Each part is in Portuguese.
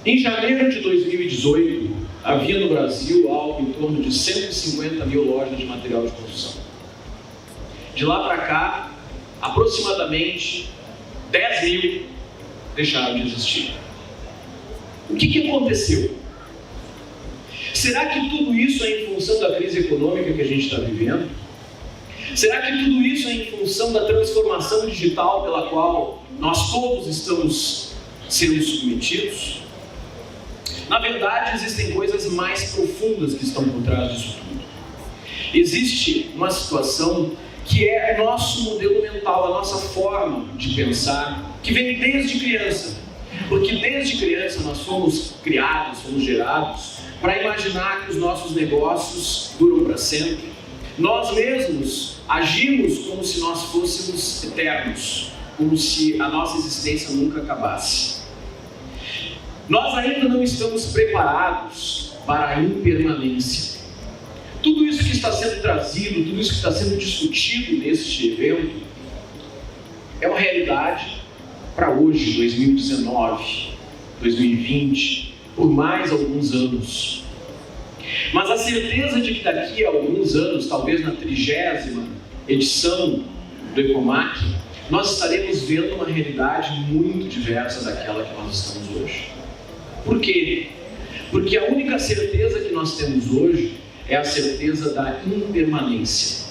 Em janeiro de 2018, havia no Brasil algo em torno de 150 mil lojas de material de construção. De lá para cá, aproximadamente 10 mil deixaram de existir. O que aconteceu? Será que tudo isso é em função da crise econômica que a gente está vivendo? Será que tudo isso é em função da transformação digital pela qual nós todos estamos sendo submetidos? Na verdade, existem coisas mais profundas que estão por trás disso tudo. Existe uma situação que é o nosso modelo mental, a nossa forma de pensar, que vem desde criança. Porque desde criança nós fomos criados, fomos gerados para imaginar que os nossos negócios duram para sempre. Nós mesmos agimos como se nós fôssemos eternos, como se a nossa existência nunca acabasse. Nós ainda não estamos preparados para a impermanência. Tudo isso que está sendo trazido, tudo isso que está sendo discutido neste evento, é uma realidade para hoje, 2019, 2020, por mais alguns anos. Mas a certeza de que daqui a alguns anos, talvez na 30ª edição do ECOMAC, nós estaremos vendo uma realidade muito diversa daquela que nós estamos hoje. Por quê? Porque a única certeza que nós temos hoje é a certeza da impermanência.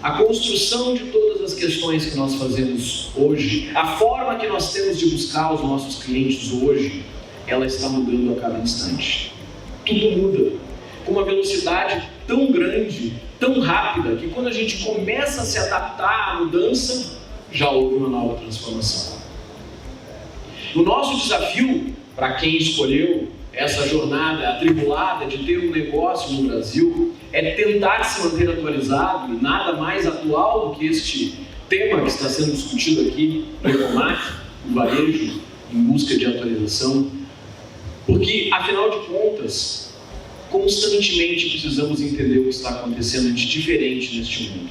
A construção de todas as questões que nós fazemos hoje, a forma que nós temos de buscar os nossos clientes hoje, ela está mudando a cada instante. Tudo muda com uma velocidade tão grande, tão rápida, que quando a gente começa a se adaptar à mudança, já houve uma nova transformação. O nosso desafio, para quem escolheu essa jornada atribulada de ter um negócio no Brasil, é tentar se manter atualizado, e nada mais atual do que este tema que está sendo discutido aqui no ECOMAC, o varejo em busca de atualização, porque, afinal de contas, constantemente precisamos entender o que está acontecendo de diferente neste mundo.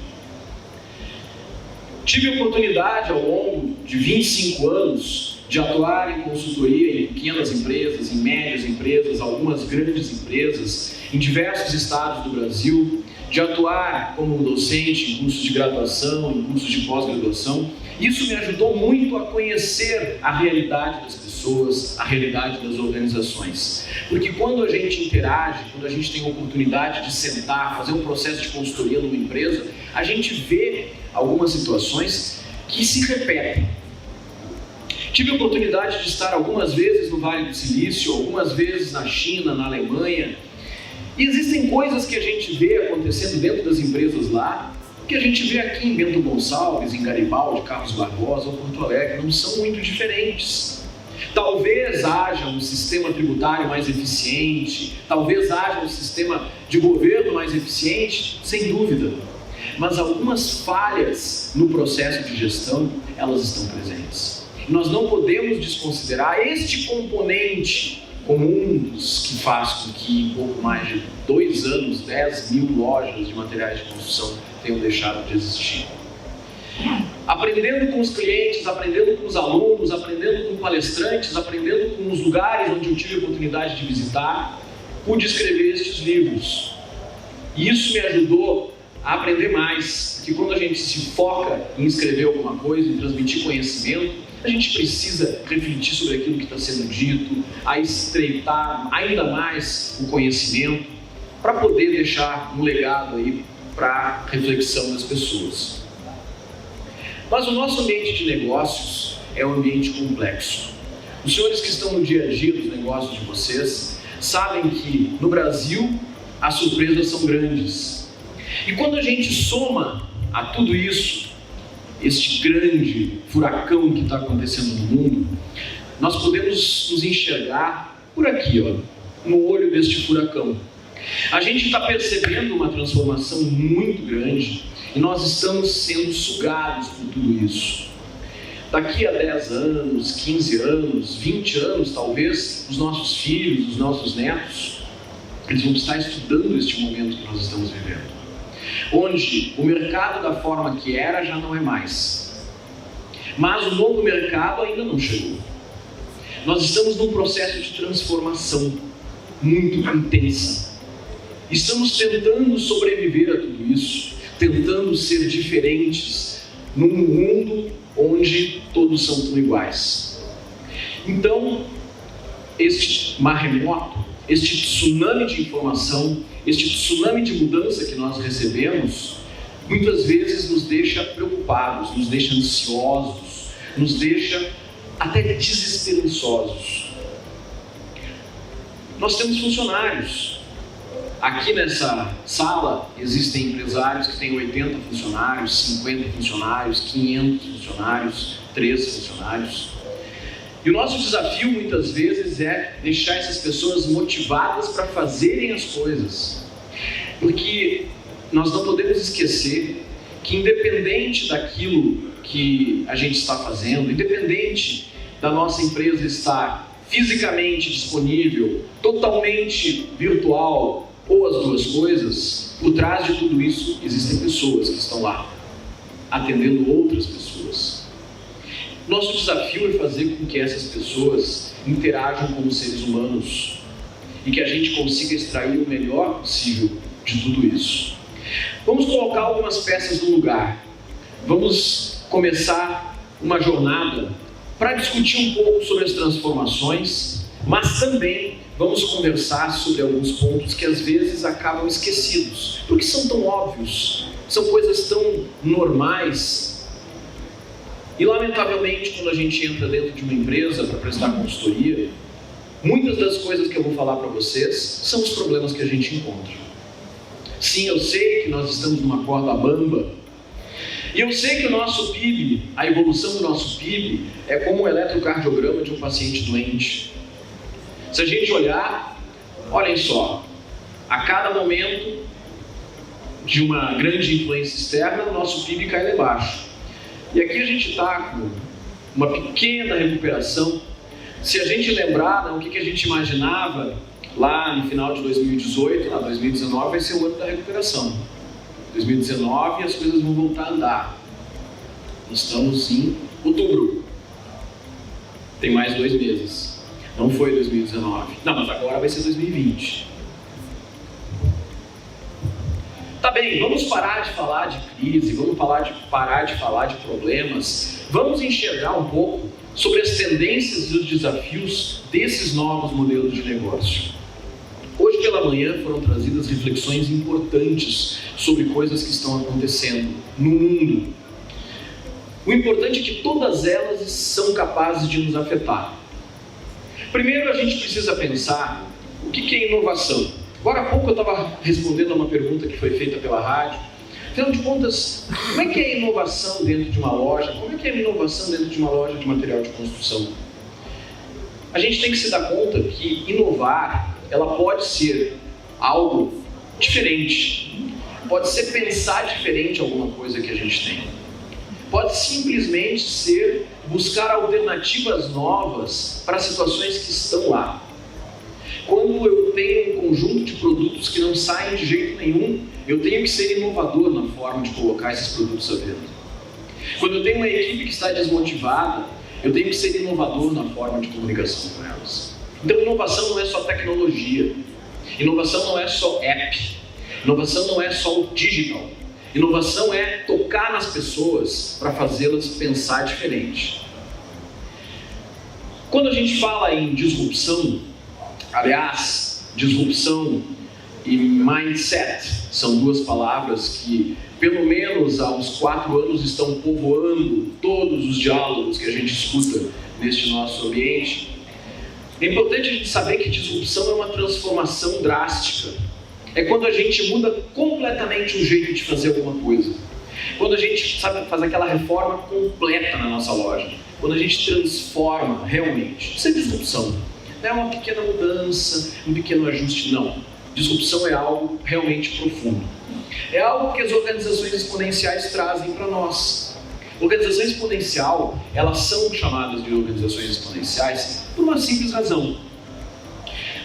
Tive a oportunidade, ao longo de 25 anos, de atuar em consultoria em pequenas empresas, em médias empresas, algumas grandes empresas, em diversos estados do Brasil, de atuar como docente em cursos de graduação, em cursos de pós-graduação. Isso me ajudou muito a conhecer a realidade das pessoas, a realidade das organizações. Porque quando a gente interage, quando a gente tem a oportunidade de sentar, fazer um processo de consultoria numa empresa, a gente vê algumas situações que se repetem. Tive a oportunidade de estar algumas vezes no Vale do Silício, algumas vezes na China, na Alemanha. E existem coisas que a gente vê acontecendo dentro das empresas lá, que a gente vê aqui em Bento Gonçalves, em Garibaldi, Carlos Barbosa ou Porto Alegre, não são muito diferentes. Talvez haja um sistema tributário mais eficiente, talvez haja um sistema de governo mais eficiente, sem dúvida. Mas algumas falhas no processo de gestão, elas estão presentes. Nós não podemos desconsiderar este componente comum dos que faz com que em pouco mais de 2 anos, 10 mil lojas de materiais de construção tenham deixado de existir. Aprendendo com os clientes, aprendendo com os alunos, aprendendo com palestrantes, aprendendo com os lugares onde eu tive a oportunidade de visitar, pude escrever estes livros. E isso me ajudou a aprender mais, porque quando a gente se foca em escrever alguma coisa, em transmitir conhecimento, a gente precisa refletir sobre aquilo que está sendo dito, a estreitar ainda mais o conhecimento, para poder deixar um legado aí para a reflexão das pessoas. Mas o nosso ambiente de negócios é um ambiente complexo. Os senhores que estão no dia a dia dos negócios de vocês sabem que no Brasil as surpresas são grandes. E quando a gente soma a tudo isso, este grande furacão que está acontecendo no mundo, nós podemos nos enxergar por aqui, no olho deste furacão. A gente está percebendo uma transformação muito grande e nós estamos sendo sugados por tudo isso. Daqui a 10 anos, 15 anos, 20 anos talvez, os nossos filhos, os nossos netos, eles vão estar estudando este momento que nós estamos vivendo, onde o mercado da forma que era já não é mais, mas o novo mercado ainda não chegou. Nós estamos num processo de transformação muito intensa. Estamos tentando sobreviver a tudo isso, tentando ser diferentes num mundo onde todos são tão iguais. Então, este maremoto, este tsunami de informação, este tsunami de mudança que nós recebemos, muitas vezes nos deixa preocupados, nos deixa ansiosos, nos deixa até desesperançosos. Nós temos funcionários. Aqui nessa sala existem empresários que têm 80 funcionários, 50 funcionários, 500 funcionários, 3 funcionários. E o nosso desafio muitas vezes é deixar essas pessoas motivadas para fazerem as coisas. Porque nós não podemos esquecer que, independente daquilo que a gente está fazendo, independente da nossa empresa estar fisicamente disponível, totalmente virtual ou as duas coisas, por trás de tudo isso existem pessoas que estão lá, atendendo outras pessoas. Nosso desafio é fazer com que essas pessoas interajam como seres humanos e que a gente consiga extrair o melhor possível de tudo isso. Vamos colocar algumas peças no lugar. Vamos começar uma jornada para discutir um pouco sobre as transformações, mas também vamos conversar sobre alguns pontos que às vezes acabam esquecidos, porque são tão óbvios, são coisas tão normais. E lamentavelmente, quando a gente entra dentro de uma empresa para prestar consultoria, muitas das coisas que eu vou falar para vocês são os problemas que a gente encontra. Sim, eu sei que nós estamos numa corda bamba, e eu sei que o nosso PIB, a evolução do nosso PIB, é como um eletrocardiograma de um paciente doente. Se a gente olhar, olhem só, a cada momento de uma grande influência externa, o nosso PIB cai lá embaixo. E aqui a gente está com uma pequena recuperação. Se a gente lembrar o que a gente imaginava lá no final de 2018, 2019 vai ser o ano da recuperação. 2019 as coisas vão voltar a andar. Estamos em outubro. Tem mais 2 meses. Não foi 2019. Não, mas agora vai ser 2020. Tá bem, vamos parar de falar de crise, vamos parar de falar de problemas, vamos enxergar um pouco sobre as tendências e os desafios desses novos modelos de negócio. Hoje pela manhã foram trazidas reflexões importantes sobre coisas que estão acontecendo no mundo. O importante é que todas elas são capazes de nos afetar. Primeiro a gente precisa pensar o que é inovação. Agora há pouco eu estava respondendo a uma pergunta que foi feita pela rádio. Afinal de contas, como é que é a inovação dentro de uma loja? Como é que é a inovação dentro de uma loja de material de construção? A gente tem que se dar conta que inovar, ela pode ser algo diferente. Pode ser pensar diferente alguma coisa que a gente tem. Pode simplesmente ser buscar alternativas novas para situações que estão lá. Quando eu tenho um conjunto de produtos que não saem de jeito nenhum, eu tenho que ser inovador na forma de colocar esses produtos à venda. Quando eu tenho uma equipe que está desmotivada, eu tenho que ser inovador na forma de comunicação com elas. Então, inovação não é só tecnologia. Inovação não é só app. Inovação não é só o digital. Inovação é tocar nas pessoas para fazê-las pensar diferente. Quando a gente fala em disrupção, aliás, disrupção e mindset são 2 palavras que, pelo menos há uns 4 anos, estão povoando todos os diálogos que a gente escuta neste nosso ambiente. É importante a gente saber que disrupção é uma transformação drástica. É quando a gente muda completamente o jeito de fazer alguma coisa. Quando a gente faz aquela reforma completa na nossa loja. Quando a gente transforma realmente. Isso é disrupção. Não é uma pequena mudança, um pequeno ajuste, não. Disrupção é algo realmente profundo. É algo que as organizações exponenciais trazem para nós. Organização exponencial, elas são chamadas de organizações exponenciais por uma simples razão.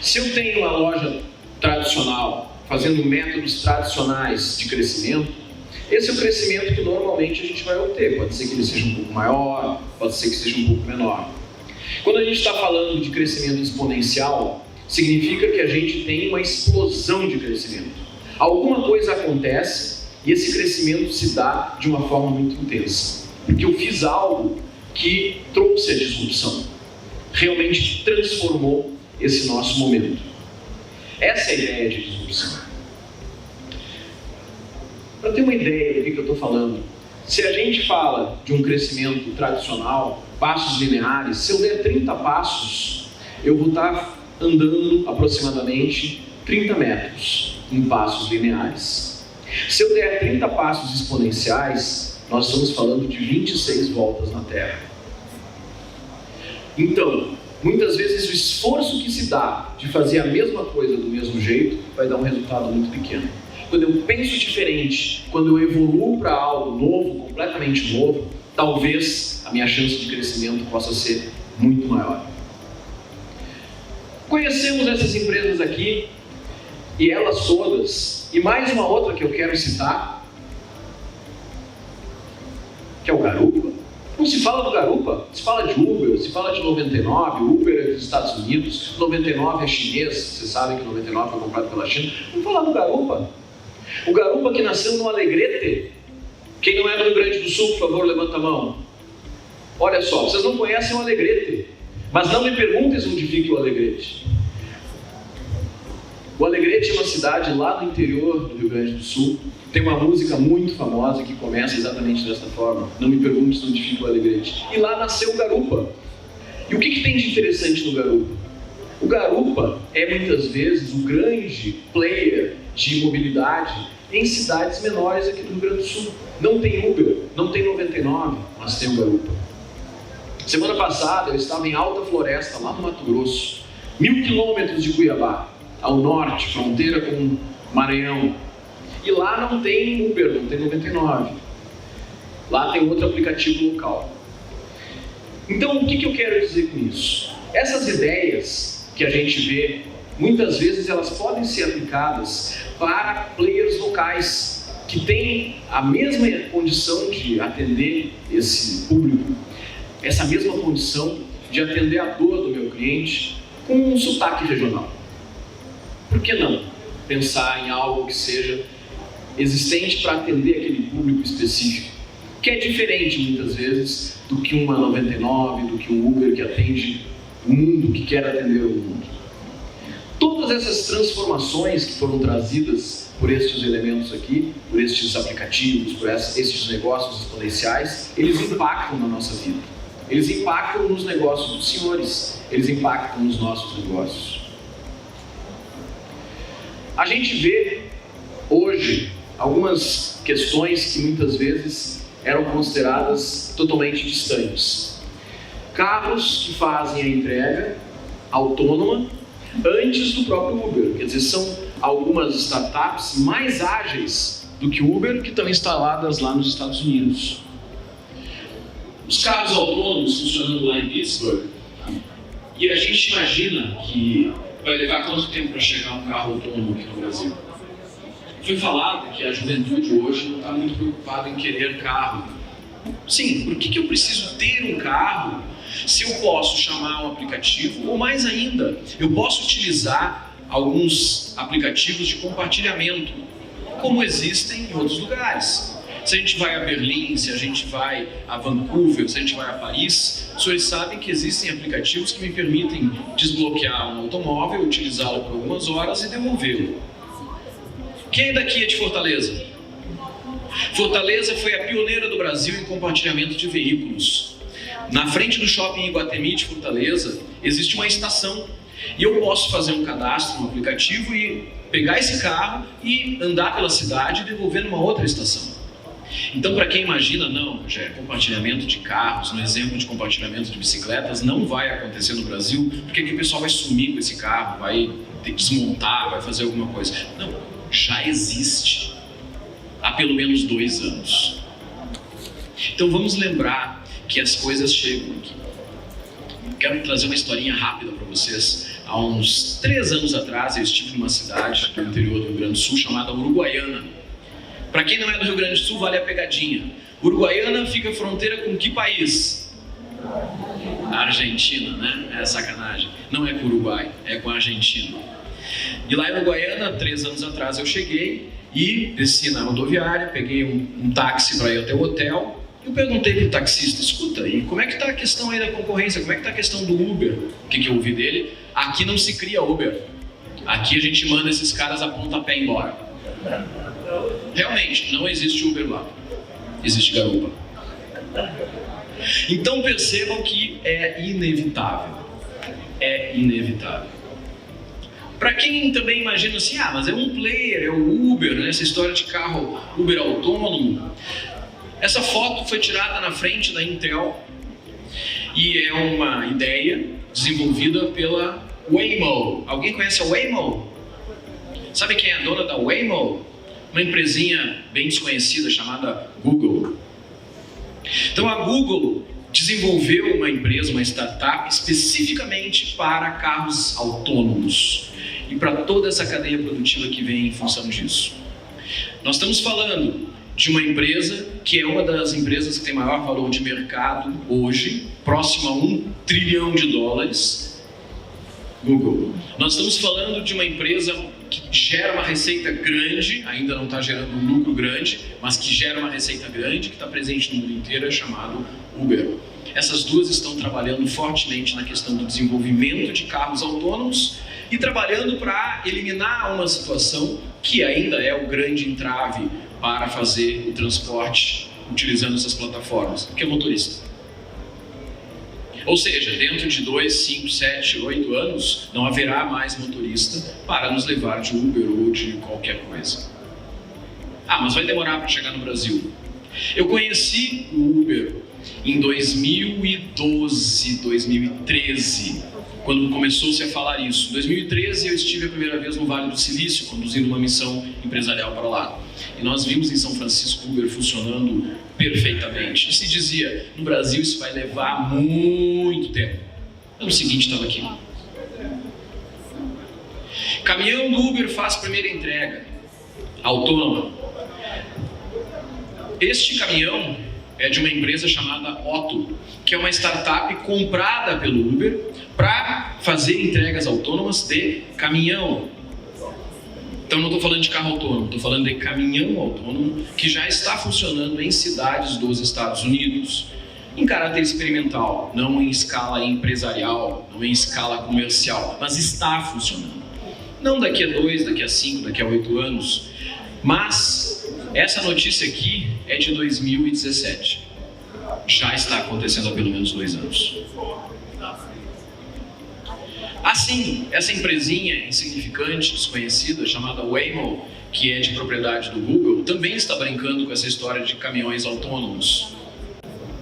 Se eu tenho uma loja tradicional, fazendo métodos tradicionais de crescimento, esse é o crescimento que normalmente a gente vai obter. Pode ser que ele seja um pouco maior, pode ser que seja um pouco menor. Quando a gente está falando de crescimento exponencial, significa que a gente tem uma explosão de crescimento. Alguma coisa acontece e esse crescimento se dá de uma forma muito intensa. Porque eu fiz algo que trouxe a disrupção, realmente transformou esse nosso momento. Essa é a ideia de disrupção. Para ter uma ideia do que eu estou falando, se a gente fala de um crescimento tradicional, passos lineares, se eu der 30 passos, eu vou estar andando aproximadamente 30 metros em passos lineares. Se eu der 30 passos exponenciais, nós estamos falando de 26 voltas na Terra. Então, muitas vezes o esforço que se dá de fazer a mesma coisa do mesmo jeito vai dar um resultado muito pequeno. Quando eu penso diferente, quando eu evoluo para algo novo, completamente novo, talvez a minha chance de crescimento possa ser muito maior. Conhecemos essas empresas aqui, e elas todas, e mais uma outra que eu quero citar, que é o Garupa. Não se fala do Garupa, se fala de Uber, se fala de 99, Uber é dos Estados Unidos, 99 é chinês, vocês sabem que 99 foi comprado pela China. Vamos falar do Garupa. O Garupa que nasceu no Alegrete. Quem não é do Rio Grande do Sul, por favor, levanta a mão. Olha só, vocês não conhecem o Alegrete, mas não me perguntem onde fica o Alegrete. O Alegrete é uma cidade lá no interior do Rio Grande do Sul. Tem uma música muito famosa que começa exatamente dessa forma. Não me perguntes onde fica o Alegrete. E lá nasceu o Garupa. E o que tem de interessante no Garupa? O Garupa é muitas vezes o grande player de mobilidade em cidades menores aqui do Rio Grande do Sul. Não tem Uber, não tem 99, mas tem o Garupa. Semana passada eu estava em Alta Floresta, lá no Mato Grosso, 1000 quilômetros de Cuiabá, ao norte, fronteira com Maranhão. E lá não tem Uber, não tem 99. Lá tem outro aplicativo local. Então, o que eu quero dizer com isso? Essas ideias que a gente vê, muitas vezes elas podem ser aplicadas para players locais que têm a mesma condição de atender esse público, essa mesma condição de atender a dor do meu cliente com um sotaque regional. Por que não pensar em algo que seja existente para atender aquele público específico, que é diferente muitas vezes do que uma 99, do que um Uber que atende o mundo, que quer atender o mundo. Todas essas transformações que foram trazidas por estes elementos aqui, por estes aplicativos, por estes negócios exponenciais, eles impactam na nossa vida. Eles impactam nos negócios dos senhores, eles impactam nos nossos negócios. A gente vê hoje algumas questões que muitas vezes eram consideradas totalmente distantes. Carros que fazem a entrega autônoma antes do próprio Uber. Quer dizer, são algumas startups mais ágeis do que o Uber que estão instaladas lá nos Estados Unidos. Os carros autônomos funcionando lá em Pittsburgh, e a gente imagina que vai levar quanto tempo para chegar um carro autônomo aqui no Brasil? Foi falado que a juventude hoje não está muito preocupada em querer carro. Sim, por que eu preciso ter um carro se eu posso chamar um aplicativo? Ou mais ainda, eu posso utilizar alguns aplicativos de compartilhamento, como existem em outros lugares. Se a gente vai a Berlim, se a gente vai a Vancouver, se a gente vai a Paris, os senhores sabem que existem aplicativos que me permitem desbloquear um automóvel, utilizá-lo por algumas horas e devolvê-lo. Quem daqui é de Fortaleza? Fortaleza foi a pioneira do Brasil em compartilhamento de veículos. Na frente do shopping Iguatemi de Fortaleza, existe uma estação. E eu posso fazer um cadastro no aplicativo e pegar esse carro e andar pela cidade e devolver numa outra estação. Então, para quem imagina, não, já é compartilhamento de carros, no exemplo de compartilhamento de bicicletas, não vai acontecer no Brasil, porque aqui o pessoal vai sumir com esse carro, vai desmontar, vai fazer alguma coisa. Não, já existe há pelo menos 2 anos. Então vamos lembrar que as coisas chegam aqui. Quero trazer uma historinha rápida para vocês. Há uns 3 anos atrás eu estive numa cidade do interior do Rio Grande do Sul chamada Uruguaiana. Para quem não é do Rio Grande do Sul, vale a pegadinha. Uruguaiana fica fronteira com que país? A Argentina, né? É sacanagem. Não é com o Uruguai, é com a Argentina. E lá em Uruguaiana, 3 anos atrás, eu cheguei e desci na rodoviária, peguei um táxi para ir até o hotel. Eu perguntei para o taxista: escuta, e como é que está a questão aí da concorrência? Como é que está a questão do Uber? O que eu ouvi dele? Aqui não se cria Uber. Aqui a gente manda esses caras a pontapé embora. Realmente, não existe Uber lá. Existe garupa. Então percebam que é inevitável. É inevitável. Para quem também imagina assim, mas é um player, é o Uber, né? Essa história de carro Uber autônomo. Essa foto foi tirada na frente da Intel e é uma ideia desenvolvida pela Waymo. Alguém conhece a Waymo? Sabe quem é a dona da Waymo? Uma empresinha bem desconhecida chamada Google. Então a Google desenvolveu uma empresa, uma startup, especificamente para carros autônomos e para toda essa cadeia produtiva que vem em função disso. Nós estamos falando de uma empresa que é uma das empresas que tem maior valor de mercado hoje, próximo a $1 trilhão. Google. Nós estamos falando de uma empresa que gera uma receita grande, ainda não está gerando um lucro grande, mas que gera uma receita grande, que está presente no mundo inteiro, é chamado Uber. Essas duas estão trabalhando fortemente na questão do desenvolvimento de carros autônomos e trabalhando para eliminar uma situação que ainda é o grande entrave para fazer o transporte utilizando essas plataformas, que é o motorista. Ou seja, dentro de 2, 5, 7, 8 anos, não haverá mais motorista para nos levar de Uber ou de qualquer coisa. Mas vai demorar para chegar no Brasil. Eu conheci o Uber em 2012, 2013, quando começou-se a falar isso. Em 2013 eu estive a primeira vez no Vale do Silício, conduzindo uma missão empresarial para lá. E nós vimos em São Francisco o Uber funcionando perfeitamente. E se dizia, no Brasil isso vai levar muito tempo. Ano seguinte estava aqui. Caminhão do Uber faz primeira entrega autônoma. Este caminhão é de uma empresa chamada Otto, que é uma startup comprada pelo Uber para fazer entregas autônomas de caminhão. Então não estou falando de carro autônomo, estou falando de caminhão autônomo que já está funcionando em cidades dos Estados Unidos, em caráter experimental, não em escala empresarial, não em escala comercial, mas está funcionando. Não daqui a 2, daqui a 5, daqui a 8 anos, mas essa notícia aqui é de 2017. Já está acontecendo há pelo menos 2 anos. Assim, essa empresinha insignificante, desconhecida, chamada Waymo, que é de propriedade do Google, também está brincando com essa história de caminhões autônomos.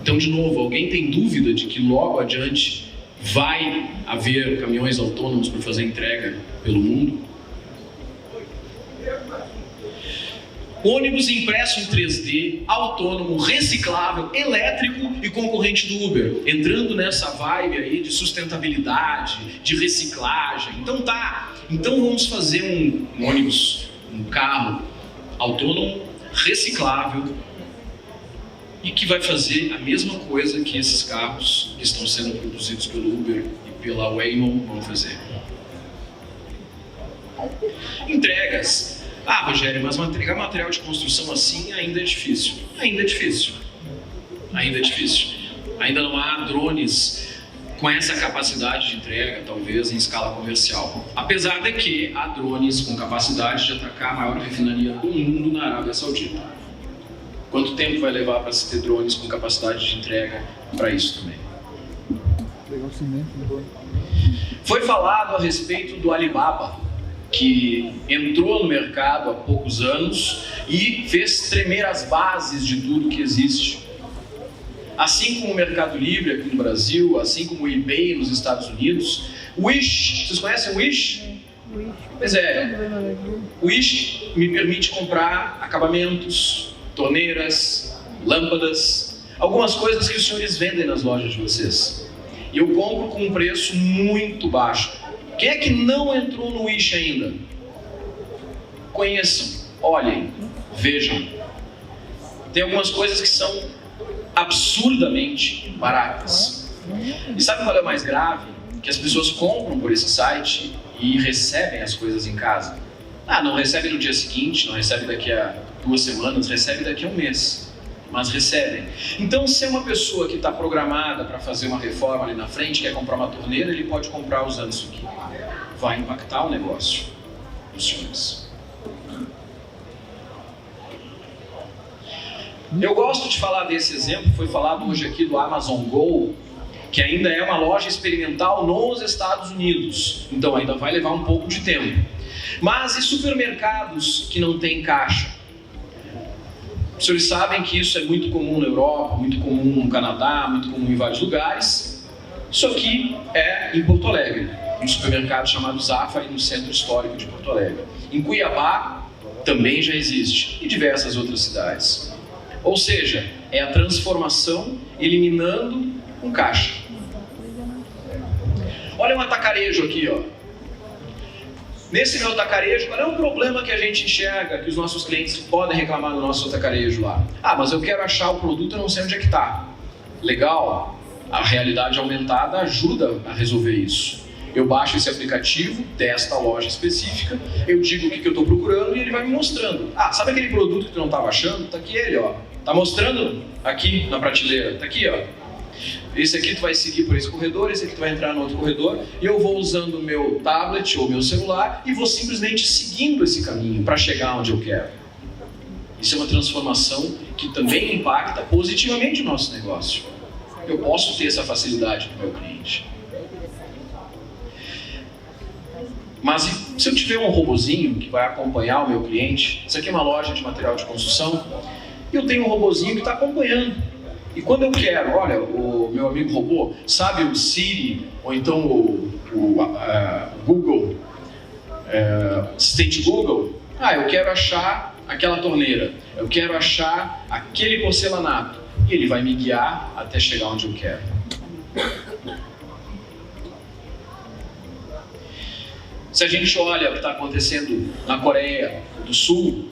Então, de novo, alguém tem dúvida de que logo adiante vai haver caminhões autônomos para fazer entrega pelo mundo? Ônibus impresso em 3D, autônomo, reciclável, elétrico e concorrente do Uber, entrando nessa vibe aí de sustentabilidade, de reciclagem. Então vamos fazer um ônibus, um carro autônomo, reciclável e que vai fazer a mesma coisa que esses carros que estão sendo produzidos pelo Uber e pela Waymo vão fazer. Entregas. Rogério, mas entregar material de construção assim ainda é difícil. Ainda é difícil. Ainda não há drones com essa capacidade de entrega, talvez, em escala comercial. Apesar de que há drones com capacidade de atacar a maior refinaria do mundo na Arábia Saudita. Quanto tempo vai levar para se ter drones com capacidade de entrega para isso também? Foi falado a respeito do Alibaba, que entrou no mercado há poucos anos e fez tremer as bases de tudo que existe. Assim como o Mercado Livre aqui no Brasil, assim como o eBay nos Estados Unidos, o Wish, vocês conhecem o Wish? Pois é, o Wish me permite comprar acabamentos, torneiras, lâmpadas, algumas coisas que os senhores vendem nas lojas de vocês. E eu compro com um preço muito baixo. Quem é que não entrou no Wish ainda? Conheçam, olhem, vejam. Tem algumas coisas que são absurdamente baratas. E sabe qual é o mais grave? Que as pessoas compram por esse site e recebem as coisas em casa. Não recebe no dia seguinte, não recebe daqui a 2 semanas, recebe daqui a 1 mês. Mas recebem. Então, se é uma pessoa que está programada para fazer uma reforma ali na frente, quer comprar uma torneira, ele pode comprar usando isso aqui. Vai impactar o negócio dos senhores. Eu gosto de falar desse exemplo, foi falado hoje aqui do Amazon Go, que ainda é uma loja experimental nos Estados Unidos. Então ainda vai levar um pouco de tempo. Mas e supermercados que não têm caixa? Os senhores sabem que isso é muito comum na Europa, muito comum no Canadá, muito comum em vários lugares. Isso aqui é em Porto Alegre, um supermercado chamado Zafari, no centro histórico de Porto Alegre. Em Cuiabá também já existe, e diversas outras cidades. Ou seja, é a transformação eliminando um caixa. Olha um atacarejo aqui, ó. Nesse meu atacarejo, qual é o problema que a gente enxerga, que os nossos clientes podem reclamar no nosso atacarejo lá? Mas eu quero achar o produto e não sei onde é que está. Legal, a realidade aumentada ajuda a resolver isso. Eu baixo esse aplicativo desta loja específica, eu digo o que eu estou procurando e ele vai me mostrando. Sabe aquele produto que tu não estava achando? Está aqui ele, ó. Está mostrando aqui na prateleira, está aqui, ó. Esse aqui tu vai seguir por esse corredor, esse aqui tu vai entrar no outro corredor, e eu vou usando o meu tablet ou meu celular e vou simplesmente seguindo esse caminho para chegar onde eu quero. Isso é uma transformação que também impacta positivamente o nosso negócio. Eu posso ter essa facilidade para o meu cliente. Mas se eu tiver um robozinho que vai acompanhar o meu cliente, isso aqui é uma loja de material de construção, e eu tenho um robozinho que está acompanhando. E quando eu quero, olha, o meu amigo robô, sabe o Siri, ou então o Google, assistente Google, eu quero achar aquela torneira, eu quero achar aquele porcelanato, e ele vai me guiar até chegar onde eu quero. Se a gente olha o que está acontecendo na Coreia do Sul,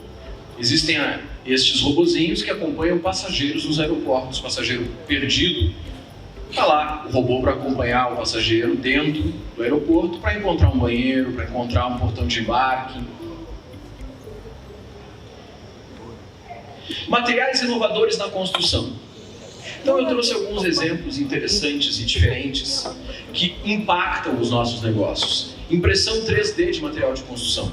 existem estes robozinhos que acompanham passageiros nos aeroportos. Passageiro perdido, está lá o robô para acompanhar o passageiro dentro do aeroporto para encontrar um banheiro, para encontrar um portão de embarque. Materiais inovadores na construção. Então eu trouxe alguns exemplos interessantes e diferentes que impactam os nossos negócios. Impressão 3D de material de construção.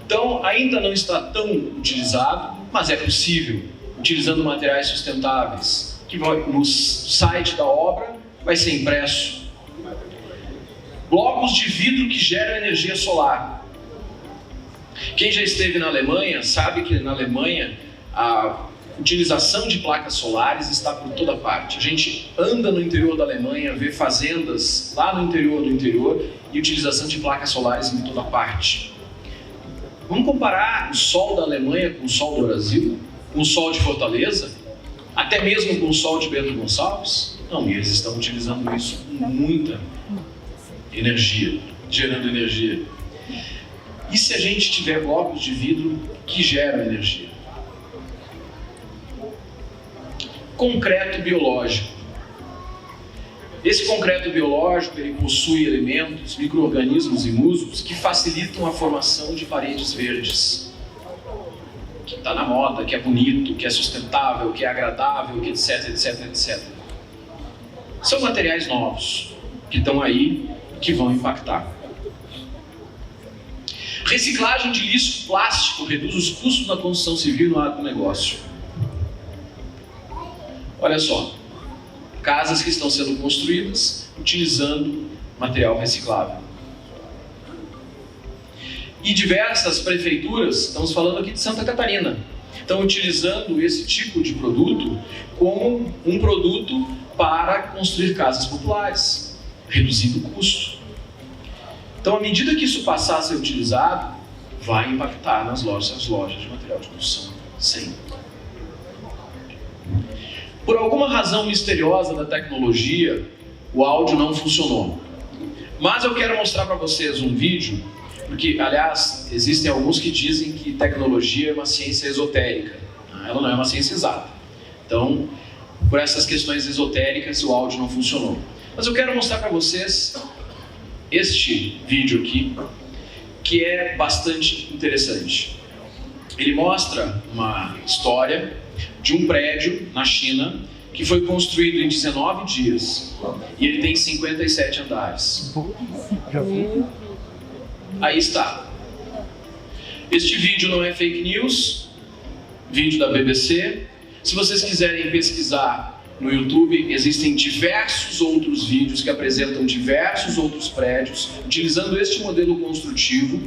Então, ainda não está tão utilizado, mas é possível, utilizando materiais sustentáveis, que no site da obra vai ser impresso. Blocos de vidro que geram energia solar. Quem já esteve na Alemanha sabe que na Alemanha a utilização de placas solares está por toda parte. A gente anda no interior da Alemanha, vê fazendas lá no interior do interior e utilização de placas solares em toda parte. Vamos comparar o sol da Alemanha com o sol do Brasil? Com o sol de Fortaleza? Até mesmo com o sol de Bento Gonçalves? Não, e eles estão utilizando isso com muita energia, gerando energia. E se a gente tiver blocos de vidro que geram energia? Concreto biológico. Esse concreto biológico ele possui elementos, micro-organismos e músculos que facilitam a formação de paredes verdes. Que está na moda, que é bonito, que é sustentável, que é agradável, que etc, etc, etc. São materiais novos que estão aí, que vão impactar. Reciclagem de lixo plástico reduz os custos da construção civil no agronegócio. Olha só. Casas que estão sendo construídas utilizando material reciclável. E diversas prefeituras, estamos falando aqui de Santa Catarina, estão utilizando esse tipo de produto como um produto para construir casas populares, reduzindo o custo. Então, à medida que isso passar a ser utilizado, vai impactar nas lojas de material de construção. Sim. Por alguma razão misteriosa da tecnologia, o áudio não funcionou. Mas eu quero mostrar para vocês um vídeo, porque, aliás, existem alguns que dizem que tecnologia é uma ciência esotérica. Ela não é uma ciência exata. Então, por essas questões esotéricas, o áudio não funcionou. Mas eu quero mostrar para vocês este vídeo aqui, que é bastante interessante. Ele mostra uma história de um prédio na China que foi construído em 19 dias e ele tem 57 andares. Aí está. Este vídeo não é fake news, vídeo da BBC. Se vocês quiserem pesquisar no YouTube, existem diversos outros vídeos que apresentam diversos outros prédios utilizando este modelo construtivo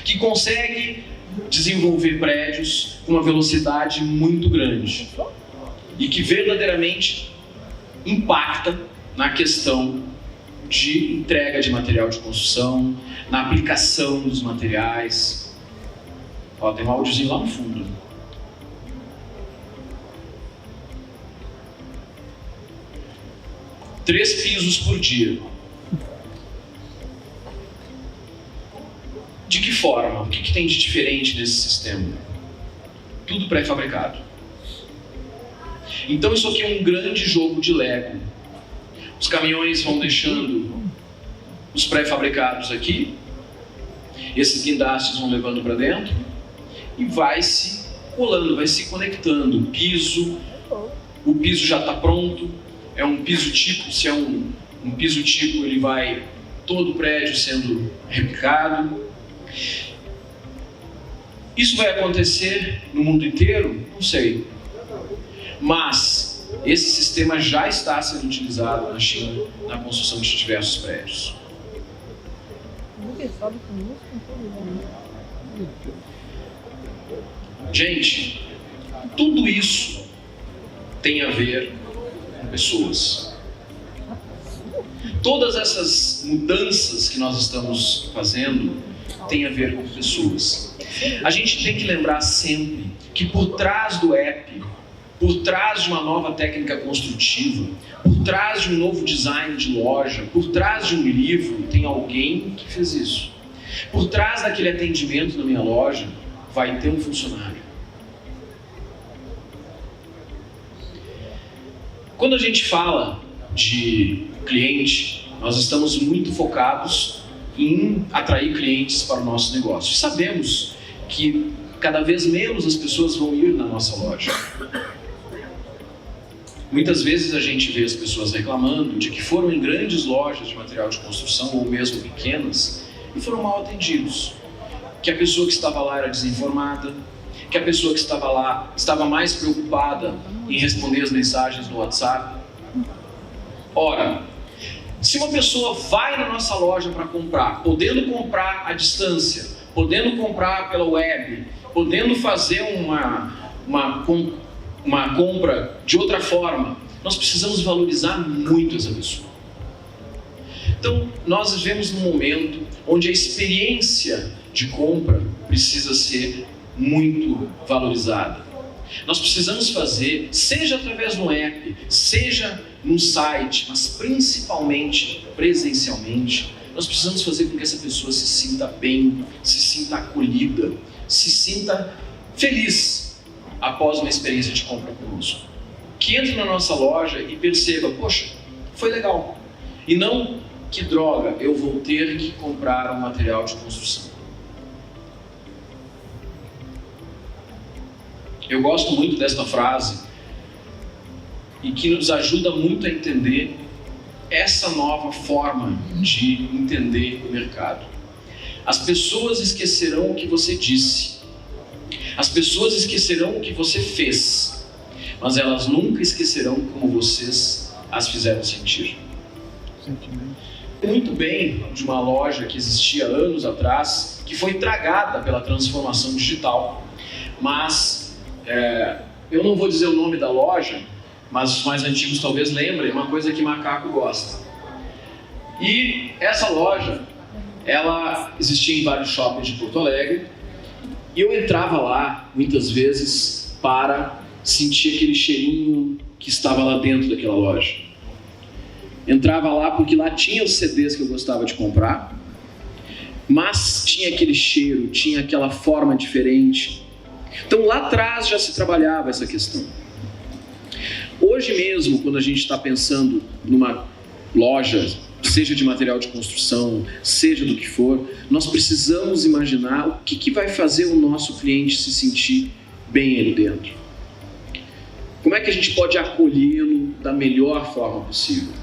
que consegue desenvolver prédios com uma velocidade muito grande e que verdadeiramente impacta na questão de entrega de material de construção, na aplicação dos materiais. Ó, tem um áudiozinho lá no fundo. Três pisos por dia. De que forma? O que tem de diferente nesse sistema? Tudo pré-fabricado. Então isso aqui é um grande jogo de Lego. Os caminhões vão deixando os pré-fabricados aqui, esses guindastes vão levando para dentro e vai se colando, vai se conectando. O piso já está pronto, é um piso tipo, se é um piso tipo, ele vai todo o prédio sendo replicado. Isso vai acontecer no mundo inteiro? Não sei. Mas esse sistema já está sendo utilizado na China na construção de diversos prédios. Gente, tudo isso tem a ver com pessoas. Todas essas mudanças que nós estamos fazendo têm a ver com pessoas. A gente tem que lembrar sempre que por trás do app, por trás de uma nova técnica construtiva, por trás de um novo design de loja, por trás de um livro, tem alguém que fez isso. Por trás daquele atendimento na minha loja, vai ter um funcionário. Quando a gente fala de cliente, nós estamos muito focados em atrair clientes para o nosso negócio. Sabemos que cada vez menos as pessoas vão ir na nossa loja. Muitas vezes a gente vê as pessoas reclamando de que foram em grandes lojas de material de construção ou mesmo pequenas e foram mal atendidos. Que a pessoa que estava lá era desinformada, que a pessoa que estava lá estava mais preocupada em responder as mensagens no WhatsApp. Ora, se uma pessoa vai na nossa loja para comprar, podendo comprar à distância, podendo comprar pela web, podendo fazer uma compra de outra forma, nós precisamos valorizar muito essa pessoa. Então, nós vivemos num momento onde a experiência de compra precisa ser muito valorizada. Nós precisamos fazer, seja através do app, seja num site, mas principalmente presencialmente, nós precisamos fazer com que essa pessoa se sinta bem, se sinta acolhida, se sinta feliz após uma experiência de compra conosco. Que entre na nossa loja e perceba, poxa, foi legal. E não, que droga, eu vou ter que comprar um material de construção. Eu gosto muito desta frase e que nos ajuda muito a entender essa nova forma de entender o mercado. As pessoas esquecerão o que você disse. As pessoas esquecerão o que você fez, mas elas nunca esquecerão como vocês as fizeram sentir. Muito bem de uma loja que existia anos atrás, que foi tragada pela transformação digital. Mas, eu não vou dizer o nome da loja, mas os mais antigos talvez lembrem, é uma coisa que macaco gosta. E essa loja, ela existia em vários shoppings de Porto Alegre, e eu entrava lá, muitas vezes, para sentir aquele cheirinho que estava lá dentro daquela loja. Entrava lá porque lá tinha os CDs que eu gostava de comprar, mas tinha aquele cheiro, tinha aquela forma diferente. Então lá atrás já se trabalhava essa questão. hoje mesmo, quando a gente está pensando numa loja, seja de material de construção, seja do que for, nós precisamos imaginar o que vai fazer o nosso cliente se sentir bem ali dentro. Como é que a gente pode acolhê-lo da melhor forma possível?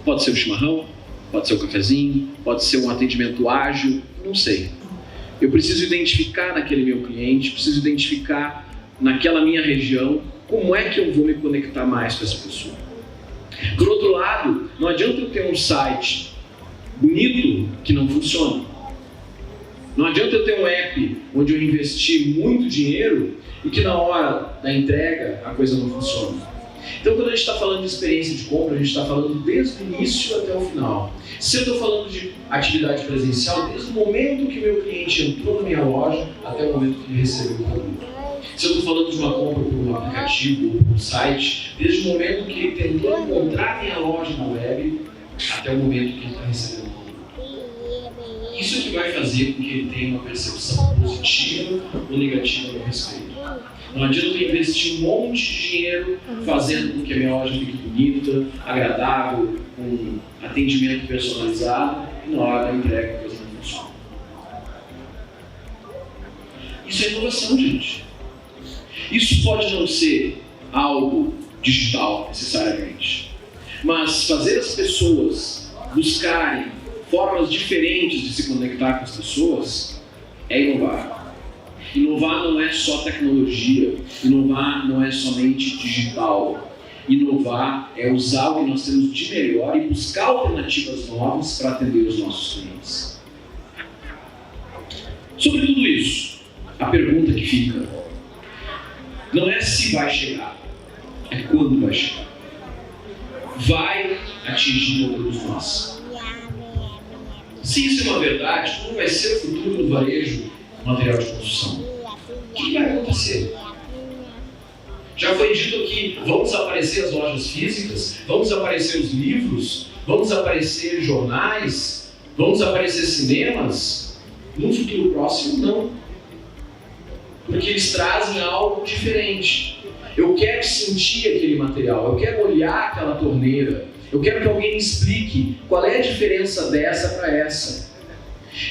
Pode ser o chimarrão, pode ser o cafezinho, pode ser um atendimento ágil, não sei. Eu preciso identificar naquele meu cliente, preciso identificar naquela minha região como é que eu vou me conectar mais com essa pessoa. Por outro lado, não adianta eu ter um site bonito que não funciona. Não adianta eu ter um app onde eu investi muito dinheiro e que na hora da entrega a coisa não funciona. Então, quando a gente está falando de experiência de compra, a gente está falando desde o início até o final. Se eu estou falando de atividade presencial, desde o momento que o meu cliente entrou na minha loja até o momento que ele recebeu o produto. Se eu estou falando de uma compra por um aplicativo ou por um site, desde o momento que ele tentou encontrar minha loja na web até o momento que ele está recebendo o produto. Isso é que vai fazer com que ele tenha uma percepção positiva ou negativa a meu respeito. Não adianta eu investir um monte de dinheiro fazendo com que a minha loja fique bonita, agradável, com atendimento personalizado, e na hora da entrega a coisa não funciona. Isso é inovação, gente. Isso pode não ser algo digital, necessariamente, mas fazer as pessoas buscarem formas diferentes de se conectar com as pessoas é inovar. Inovar não é só tecnologia, inovar não é somente digital. Inovar é usar o que nós temos de melhor e buscar alternativas novas para atender os nossos clientes. Sobre tudo isso, a pergunta que fica não é se vai chegar, é quando vai chegar. Vai atingir todos nós. Se isso é uma verdade, como vai ser o futuro do varejo material de construção? O que vai acontecer? Já foi dito que vão desaparecer as lojas físicas, vão desaparecer os livros, vão desaparecer jornais, vão desaparecer cinemas. No futuro próximo, não. Porque eles trazem algo diferente. Eu quero sentir aquele material, eu quero olhar aquela torneira, eu quero que alguém me explique qual é a diferença dessa para essa.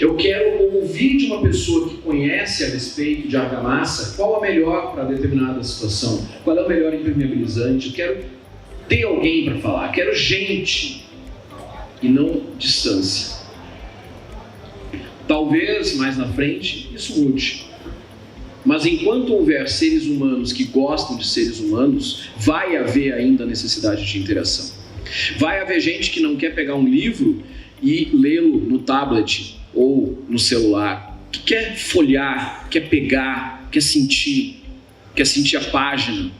Eu quero ouvir de uma pessoa que conhece a respeito de argamassa qual a melhor para determinada situação, qual é o melhor impermeabilizante. Eu quero ter alguém para falar, quero gente e não distância. Talvez mais na frente isso mude. Mas enquanto houver seres humanos que gostam de seres humanos, vai haver ainda necessidade de interação. Vai haver gente que não quer pegar um livro e lê-lo no tablet ou no celular, que quer folhear, quer pegar, quer sentir a página.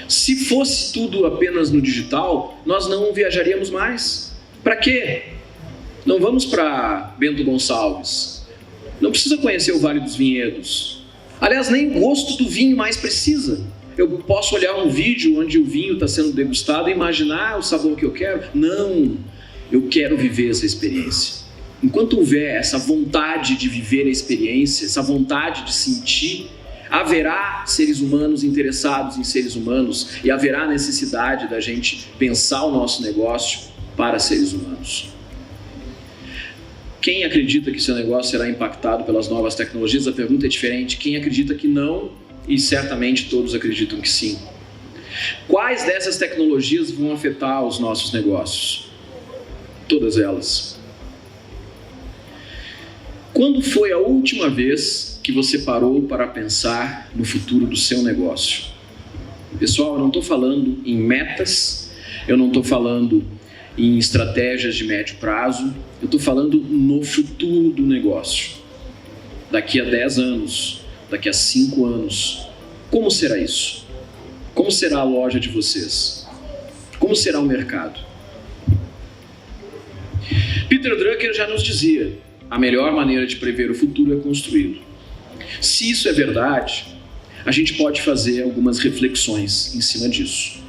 Se fosse tudo apenas no digital, nós não viajaríamos mais. Para quê? Não vamos para Bento Gonçalves. Não precisa conhecer o Vale dos Vinhedos. Aliás, nem o gosto do vinho mais precisa. Eu posso olhar um vídeo onde o vinho está sendo degustado e imaginar o sabor que eu quero. Não, eu quero viver essa experiência. Enquanto houver essa vontade de viver a experiência, essa vontade de sentir, haverá seres humanos interessados em seres humanos e haverá necessidade da gente pensar o nosso negócio para seres humanos. Quem acredita que seu negócio será impactado pelas novas tecnologias? A pergunta é diferente. Quem acredita que não? E certamente todos acreditam que sim. Quais dessas tecnologias vão afetar os nossos negócios? Todas elas. Quando foi a última vez que você parou para pensar no futuro do seu negócio? Pessoal, eu não estou falando em metas, eu não estou falando em estratégias de médio prazo, eu estou falando no futuro do negócio. Daqui a 10 anos, daqui a 5 anos, como será isso? Como será a loja de vocês? Como será o mercado? Peter Drucker já nos dizia: a melhor maneira de prever o futuro é construí-lo. Se isso é verdade, a gente pode fazer algumas reflexões em cima disso.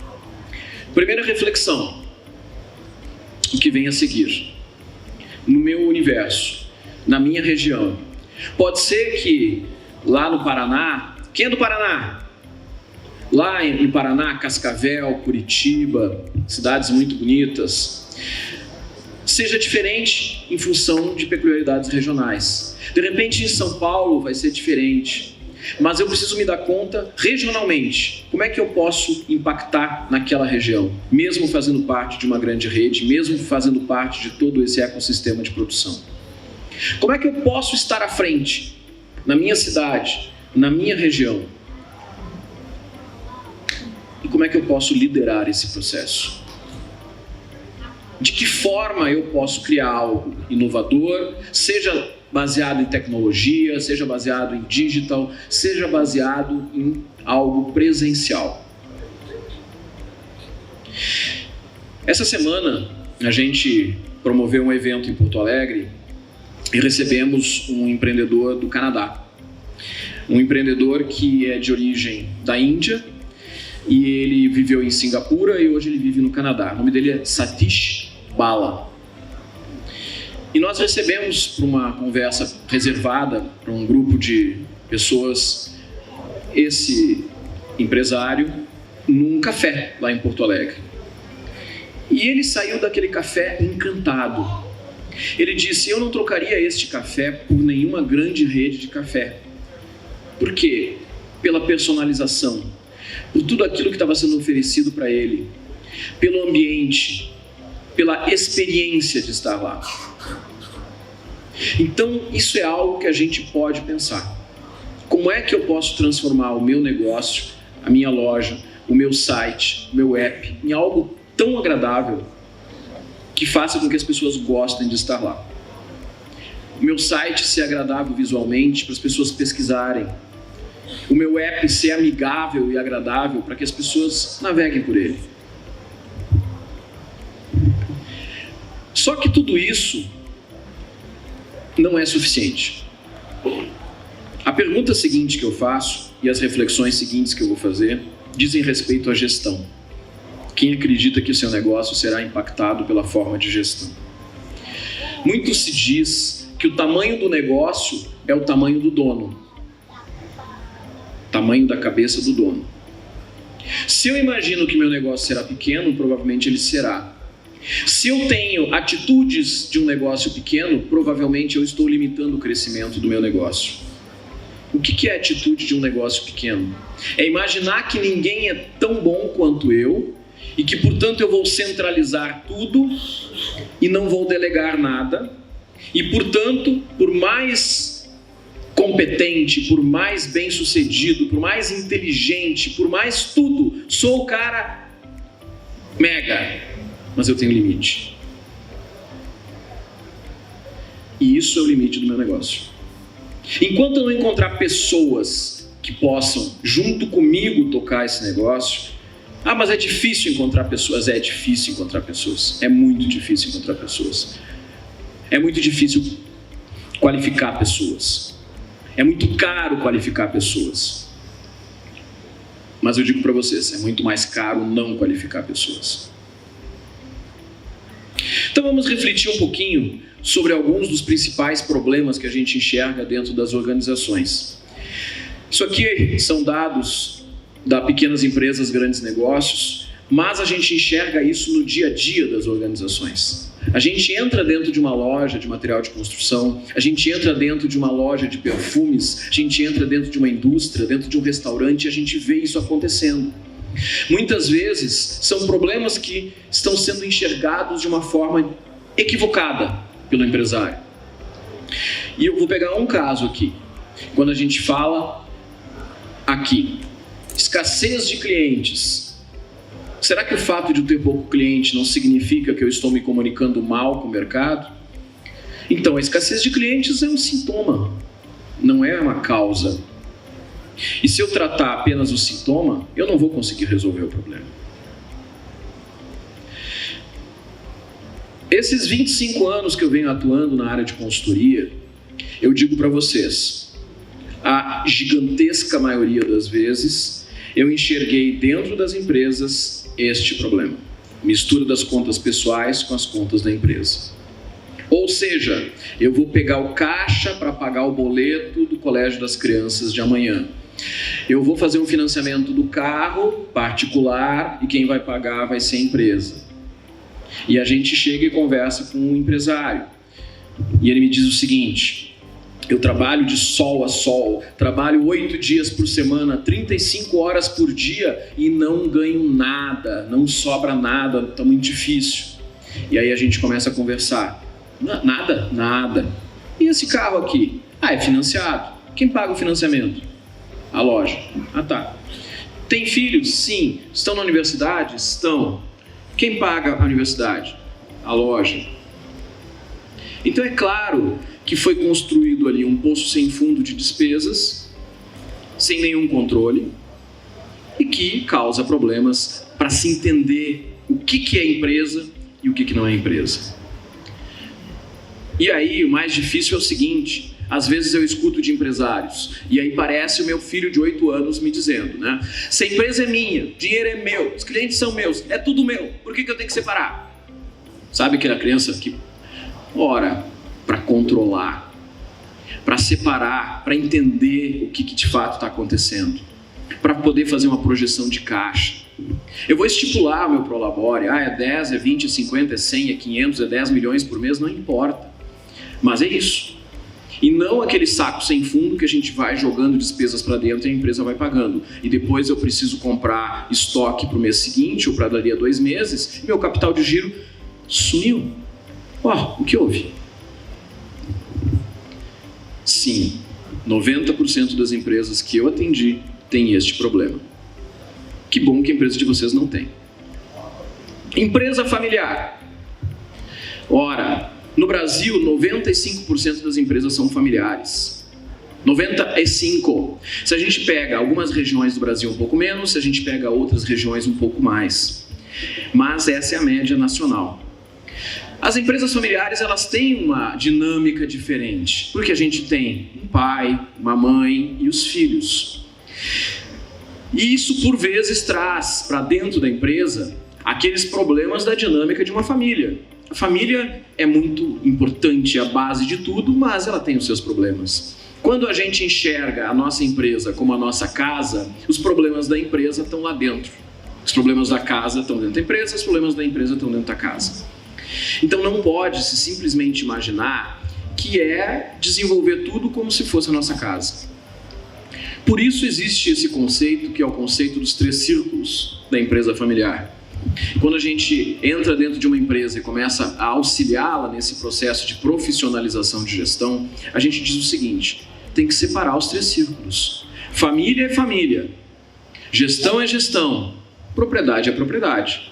Primeira reflexão, o que vem a seguir. No meu universo, na minha região, pode ser que lá no Paraná, quem é do Paraná? lá em Paraná, Cascavel, Curitiba, cidades muito bonitas, seja diferente em função de peculiaridades regionais. De repente, em São Paulo vai ser diferente, mas eu preciso me dar conta regionalmente, como é que eu posso impactar naquela região, mesmo fazendo parte de uma grande rede, mesmo fazendo parte de todo esse ecossistema de produção. Como é que eu posso estar à frente na minha cidade, na minha região? E como é que eu posso liderar esse processo? De que forma eu posso criar algo inovador, seja baseado em tecnologia, seja baseado em digital, seja baseado em algo presencial? Essa semana a gente promoveu um evento em Porto Alegre e recebemos um empreendedor do Canadá. Um empreendedor que é de origem da Índia e ele viveu em Singapura e hoje ele vive no Canadá. O nome dele é Satish Bala. E nós recebemos para uma conversa reservada para um grupo de pessoas esse empresário num café lá em Porto Alegre. E ele saiu daquele café encantado. Ele disse: eu não trocaria este café por nenhuma grande rede de café. Por quê? Pela personalização, por tudo aquilo que estava sendo oferecido para ele, pelo ambiente, pela experiência de estar lá. Então, isso é algo que a gente pode pensar. Como é que eu posso transformar o meu negócio, a minha loja, o meu site, o meu app, em algo tão agradável que faça com que as pessoas gostem de estar lá? O meu site ser agradável visualmente para as pessoas pesquisarem. O meu app ser amigável e agradável para que as pessoas naveguem por ele. Só que tudo isso não é suficiente. A pergunta seguinte que eu faço e as reflexões seguintes que eu vou fazer dizem respeito à gestão. Quem acredita que o seu negócio será impactado pela forma de gestão? Muito se diz que o tamanho do negócio é o tamanho do dono. Tamanho da cabeça do dono. Se eu imagino que meu negócio será pequeno, provavelmente ele será. Se eu tenho atitudes de um negócio pequeno, provavelmente eu estou limitando o crescimento do meu negócio. O que é a atitude de um negócio pequeno? É imaginar que ninguém é tão bom quanto eu e que, portanto, eu vou centralizar tudo e não vou delegar nada. E, portanto, por mais competente, por mais bem-sucedido, por mais inteligente, por mais tudo, sou o cara mega, mas eu tenho limite. E isso é o limite do meu negócio. Enquanto eu não encontrar pessoas que possam, junto comigo, tocar esse negócio... mas é difícil encontrar pessoas. É difícil encontrar pessoas. É muito difícil encontrar pessoas. É muito difícil qualificar pessoas. É muito caro qualificar pessoas. Mas eu digo para vocês, é muito mais caro não qualificar pessoas. Então vamos refletir um pouquinho sobre alguns dos principais problemas que a gente enxerga dentro das organizações. Isso aqui são dados da Pequenas Empresas, Grandes Negócios, mas a gente enxerga isso no dia a dia das organizações. A gente entra dentro de uma loja de material de construção, a gente entra dentro de uma loja de perfumes, a gente entra dentro de uma indústria, dentro de um restaurante, e a gente vê isso acontecendo. Muitas vezes são problemas que estão sendo enxergados de uma forma equivocada pelo empresário. E eu vou pegar um caso aqui. Quando a gente fala aqui, escassez de clientes. Será que o fato de eu ter pouco cliente não significa que eu estou me comunicando mal com o mercado? Então, a escassez de clientes é um sintoma, não é uma causa. E se eu tratar apenas o sintoma, eu não vou conseguir resolver o problema. Esses 25 anos que eu venho atuando na área de consultoria, eu digo para vocês, a gigantesca maioria das vezes, eu enxerguei dentro das empresas este problema. Mistura das contas pessoais com as contas da empresa. Ou seja, eu vou pegar o caixa para pagar o boleto do colégio das crianças de amanhã. Eu vou fazer um financiamento do carro particular e quem vai pagar vai ser a empresa. E a gente chega e conversa com um empresário. E ele me diz o seguinte: eu trabalho de sol a sol, trabalho 8 dias por semana, 35 horas por dia e não ganho nada, não sobra nada, está muito difícil. E aí a gente começa a conversar. Nada? Nada. E esse carro aqui? É financiado. Quem paga o financiamento? A loja. Tá. Tem filhos? Sim. Estão na universidade? Estão. Quem paga a universidade? A loja. Então é claro que foi construído ali um poço sem fundo de despesas, sem nenhum controle, e que causa problemas para se entender o que é empresa e o que não é empresa. E aí o mais difícil é o seguinte: às vezes eu escuto de empresários, e aí parece o meu filho de 8 anos me dizendo, né? Se a empresa é minha, o dinheiro é meu, os clientes são meus, é tudo meu, por que eu tenho que separar? Sabe aquela criança que ora para controlar, para separar, para entender o que de fato está acontecendo, para poder fazer uma projeção de caixa. Eu vou estipular o meu Prolabore, é 10, é 20, é 50, é 100, é 500, é 10 milhões por mês, não importa. Mas é isso. E não aquele saco sem fundo que a gente vai jogando despesas para dentro e a empresa vai pagando. E depois eu preciso comprar estoque para o mês seguinte ou para dali a 2 meses e meu capital de giro sumiu. O que houve? Sim, 90% das empresas que eu atendi têm este problema. Que bom que a empresa de vocês não tem. Empresa familiar. Ora, no Brasil, 95% das empresas são familiares. 95%. Se a gente pega algumas regiões do Brasil um pouco menos, se a gente pega outras regiões um pouco mais. Mas essa é a média nacional. As empresas familiares, elas têm uma dinâmica diferente, porque a gente tem um pai, uma mãe e os filhos. E isso, por vezes, traz para dentro da empresa aqueles problemas da dinâmica de uma família. A família é muito importante, é a base de tudo, mas ela tem os seus problemas. Quando a gente enxerga a nossa empresa como a nossa casa, os problemas da empresa estão lá dentro. Os problemas da casa estão dentro da empresa, os problemas da empresa estão dentro da casa. Então não pode-se simplesmente imaginar que é desenvolver tudo como se fosse a nossa casa. Por isso existe esse conceito, que é o conceito dos 3 círculos da empresa familiar. Quando a gente entra dentro de uma empresa e começa a auxiliá-la nesse processo de profissionalização de gestão, a gente diz o seguinte: tem que separar os 3 círculos. Família é família, gestão é gestão, propriedade é propriedade.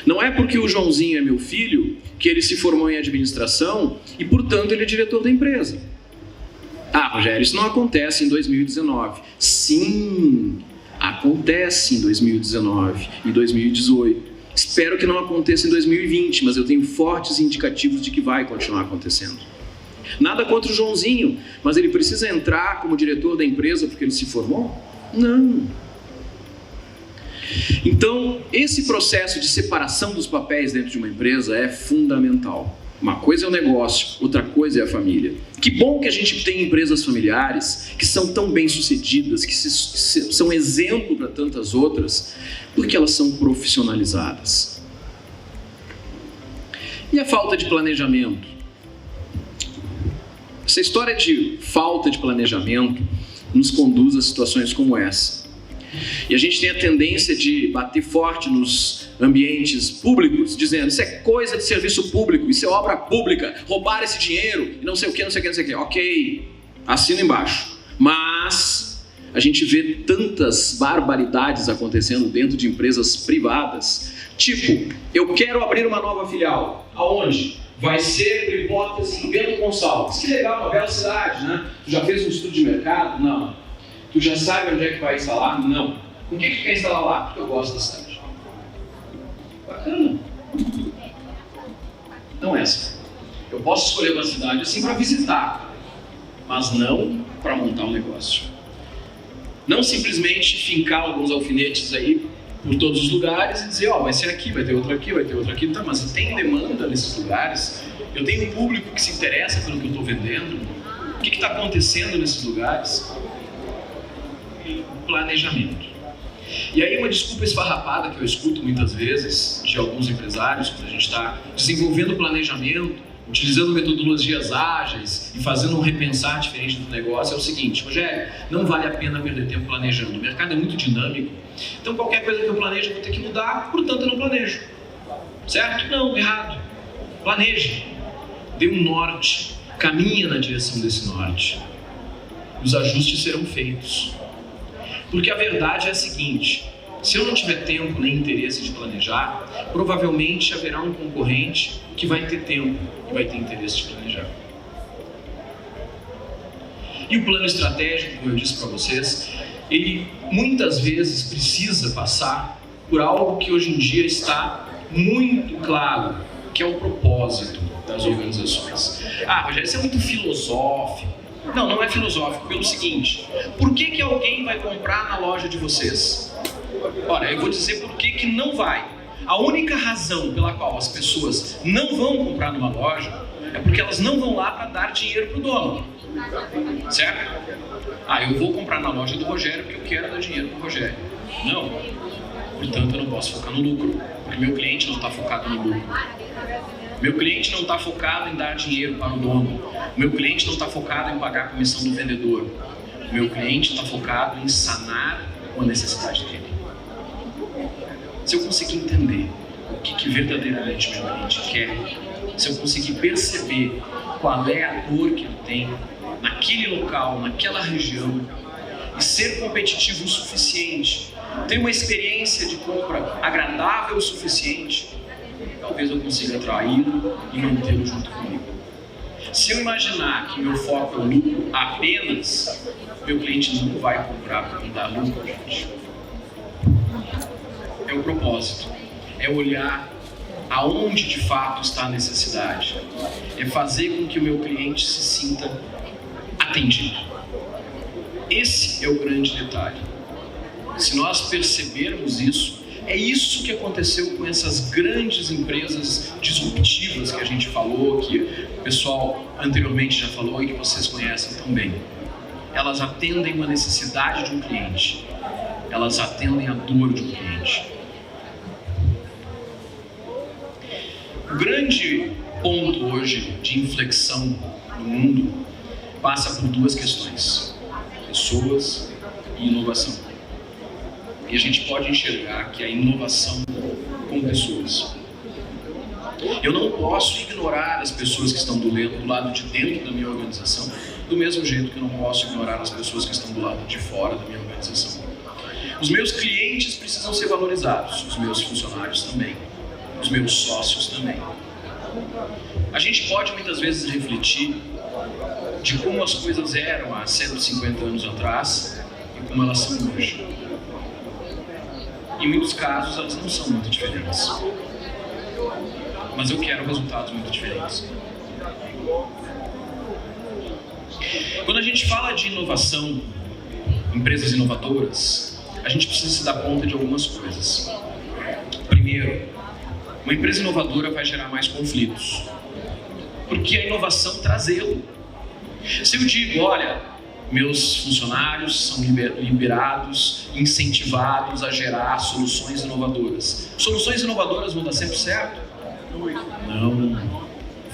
Não é porque o Joãozinho é meu filho que ele se formou em administração e, portanto, ele é diretor da empresa. Rogério, isso não acontece em 2019. Sim, acontece em 2019 e 2018. Espero que não aconteça em 2020, mas eu tenho fortes indicativos de que vai continuar acontecendo. Nada contra o Joãozinho, mas ele precisa entrar como diretor da empresa porque ele se formou? Não. Então, esse processo de separação dos papéis dentro de uma empresa é fundamental. Uma coisa é o negócio, outra coisa é a família. Que bom que a gente tem empresas familiares que são tão bem-sucedidas, que são exemplo para tantas outras, porque elas são profissionalizadas. E a falta de planejamento? Essa história de falta de planejamento nos conduz a situações como essa. E a gente tem a tendência de bater forte nos ambientes públicos, dizendo: isso é coisa de serviço público, isso é obra pública, roubar esse dinheiro, e não sei o que, não sei o que, não sei o que. Ok, assina embaixo. Mas a gente vê tantas barbaridades acontecendo dentro de empresas privadas. Tipo, eu quero abrir uma nova filial. Aonde? Vai ser, por hipótese, em Bento Gonçalves. Que legal, uma bela cidade, né? Tu já fez um estudo de mercado? Não. Tu já sabe onde é que vai instalar? Não. Por que tu quer instalar lá? Porque eu gosto da cidade. Bacana. Não é assim. Eu posso escolher uma cidade assim para visitar, mas não para montar um negócio. Não simplesmente fincar alguns alfinetes aí por todos os lugares e dizer, vai ser aqui, vai ter outro aqui, vai ter outro aqui. Tá, mas tem demanda nesses lugares? Eu tenho um público que se interessa pelo que eu estou vendendo? O que está acontecendo nesses lugares? o planejamento. E aí uma desculpa esfarrapada que eu escuto muitas vezes de alguns empresários, quando a gente está desenvolvendo planejamento, utilizando metodologias ágeis e fazendo um repensar diferente do negócio, é o seguinte: Rogério, não vale a pena perder tempo planejando. O mercado é muito dinâmico, então qualquer coisa que eu planejo eu vou ter que mudar, portanto eu não planejo. Certo? Não, errado. Planeje. Dê um norte. Caminha na direção desse norte. Os ajustes serão feitos. Porque a verdade é a seguinte: se eu não tiver tempo nem interesse de planejar, provavelmente haverá um concorrente que vai ter tempo e vai ter interesse de planejar. E o plano estratégico, como eu disse para vocês, ele muitas vezes precisa passar por algo que hoje em dia está muito claro, que é o propósito das organizações. Ah, Rogério, isso é muito filosófico. Não, não é filosófico, pelo seguinte: por que alguém vai comprar na loja de vocês? Olha, eu vou dizer por que não vai. A única razão pela qual as pessoas não vão comprar numa loja é porque elas não vão lá para dar dinheiro para o dono. Certo? Ah, eu vou comprar na loja do Rogério porque eu quero dar dinheiro para o Rogério. Não. Portanto, eu não posso focar no lucro, porque meu cliente não está focado no lucro. Meu cliente não está focado em dar dinheiro para o dono. Meu cliente não está focado em pagar a comissão do vendedor. Meu cliente está focado em sanar uma necessidade dele. Se eu conseguir entender o que verdadeiramente meu cliente quer, se eu conseguir perceber qual é a dor que ele tem naquele local, naquela região, e ser competitivo o suficiente, ter uma experiência de compra agradável o suficiente, talvez eu consiga atraí-lo e mantê-lo junto comigo. Se eu imaginar que meu foco é o lucro apenas, meu cliente não vai comprar para me dar lucro, gente. É o propósito, é olhar aonde de fato está a necessidade, é fazer com que o meu cliente se sinta atendido. Esse é o grande detalhe. Se nós percebermos isso, é isso que aconteceu com essas grandes empresas disruptivas que a gente falou, que o pessoal anteriormente já falou e que vocês conhecem também. Elas atendem uma necessidade de um cliente, elas atendem a dor de um cliente. O grande ponto hoje de inflexão no mundo passa por duas questões: pessoas e inovação. E a gente pode enxergar que a inovação com pessoas. Eu não posso ignorar as pessoas que estão do lado de dentro da minha organização, do mesmo jeito que eu não posso ignorar as pessoas que estão do lado de fora da minha organização. Os meus clientes precisam ser valorizados, os meus funcionários também, os meus sócios também. A gente pode muitas vezes refletir de como as coisas eram há 150 anos atrás e como elas são hoje. Em muitos casos elas não são muito diferentes, mas eu quero resultados muito diferentes. Quando a gente fala de inovação, empresas inovadoras, a gente precisa se dar conta de algumas coisas. Primeiro, uma empresa inovadora vai gerar mais conflitos, porque a inovação traz erro. Se eu digo, olha, meus funcionários são liberados, incentivados a gerar soluções inovadoras. Soluções inovadoras vão dar sempre certo? Não,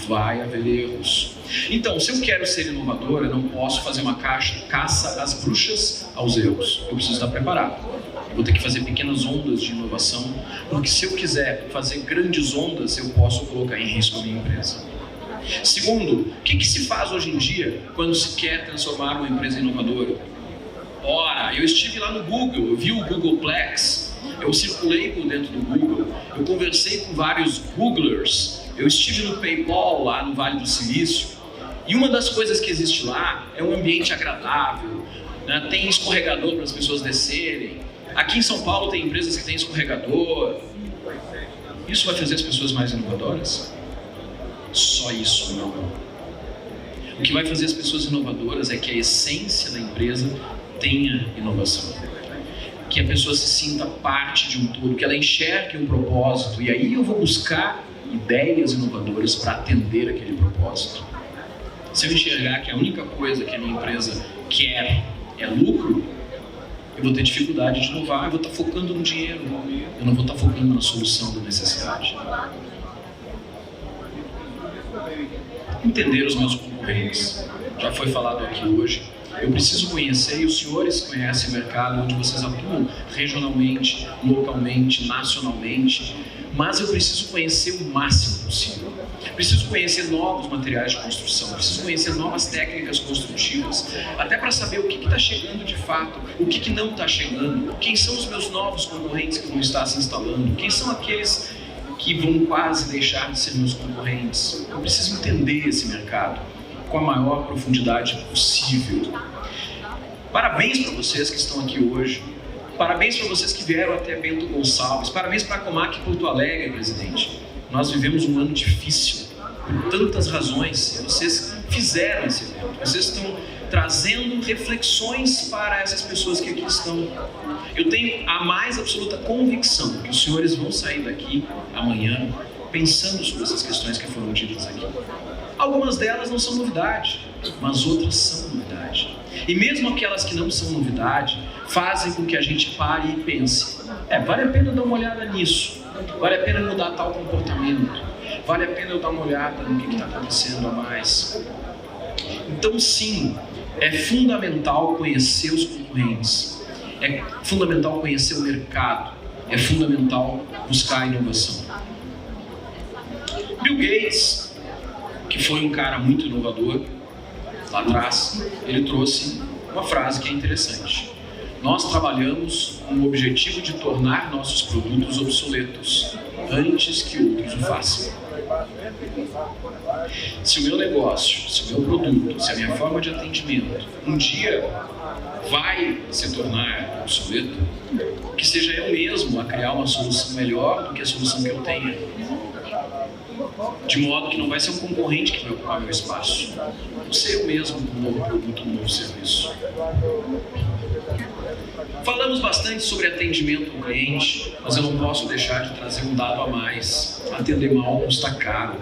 vai haver erros. Então, se eu quero ser inovador, eu não posso fazer uma caça às bruxas aos erros. Eu preciso estar preparado. Eu vou ter que fazer pequenas ondas de inovação, porque se eu quiser fazer grandes ondas, eu posso colocar em risco a minha empresa. Segundo, o que se faz hoje em dia quando se quer transformar uma empresa inovadora? Ora, eu estive lá no Google, eu vi o Googleplex, eu circulei por dentro do Google, eu conversei com vários Googlers, eu estive no PayPal lá no Vale do Silício, e uma das coisas que existe lá é um ambiente agradável, né? Tem escorregador para as pessoas descerem. Aqui em São Paulo tem empresas que têm escorregador. Isso vai fazer as pessoas mais inovadoras? Só isso não. O que vai fazer as pessoas inovadoras é que a essência da empresa tenha inovação. Que a pessoa se sinta parte de um todo, que ela enxergue um propósito. E aí eu vou buscar ideias inovadoras para atender aquele propósito. Se eu enxergar que a única coisa que a minha empresa quer é lucro, eu vou ter dificuldade de inovar, eu vou estar focando no dinheiro, eu não vou estar focando na solução da necessidade. Entender os meus concorrentes. Já foi falado aqui hoje. Eu preciso conhecer, e os senhores conhecem o mercado onde vocês atuam regionalmente, localmente, nacionalmente, mas eu preciso conhecer o máximo possível. Preciso conhecer novos materiais de construção, preciso conhecer novas técnicas construtivas, até para saber o que está chegando de fato, o que não está chegando, quem são os meus novos concorrentes que vão estar se instalando, quem são aqueles que vão quase deixar de ser meus concorrentes. Eu preciso entender esse mercado com a maior profundidade possível. Parabéns para vocês que estão aqui hoje. Parabéns para vocês que vieram até Bento Gonçalves. Parabéns para a Comac Porto Alegre, presidente. Nós vivemos um ano difícil, por tantas razões. Vocês fizeram esse evento. Vocês estão trazendo reflexões para essas pessoas que aqui estão. Eu tenho a mais absoluta convicção que os senhores vão sair daqui amanhã pensando sobre essas questões que foram ditas aqui. Algumas delas não são novidade, mas outras são novidade. E mesmo aquelas que não são novidade, fazem com que a gente pare e pense: vale a pena dar uma olhada nisso, vale a pena mudar tal comportamento, vale a pena eu dar uma olhada no que está acontecendo a mais. Então sim, é fundamental conhecer os concorrentes, é fundamental conhecer o mercado, é fundamental buscar a inovação. Bill Gates, que foi um cara muito inovador lá atrás, ele trouxe uma frase que é interessante. Nós trabalhamos com o objetivo de tornar nossos produtos obsoletos antes que outros o façam. Se o meu negócio, se o meu produto, se a minha forma de atendimento um dia vai se tornar obsoleto, que seja eu mesmo a criar uma solução melhor do que a solução que eu tenha. De modo que não vai ser um concorrente que vai ocupar meu espaço. Vou ser eu mesmo com um novo produto, um novo serviço. Falamos bastante sobre atendimento ao cliente, mas eu não posso deixar de trazer um dado a mais. Atender mal custa caro.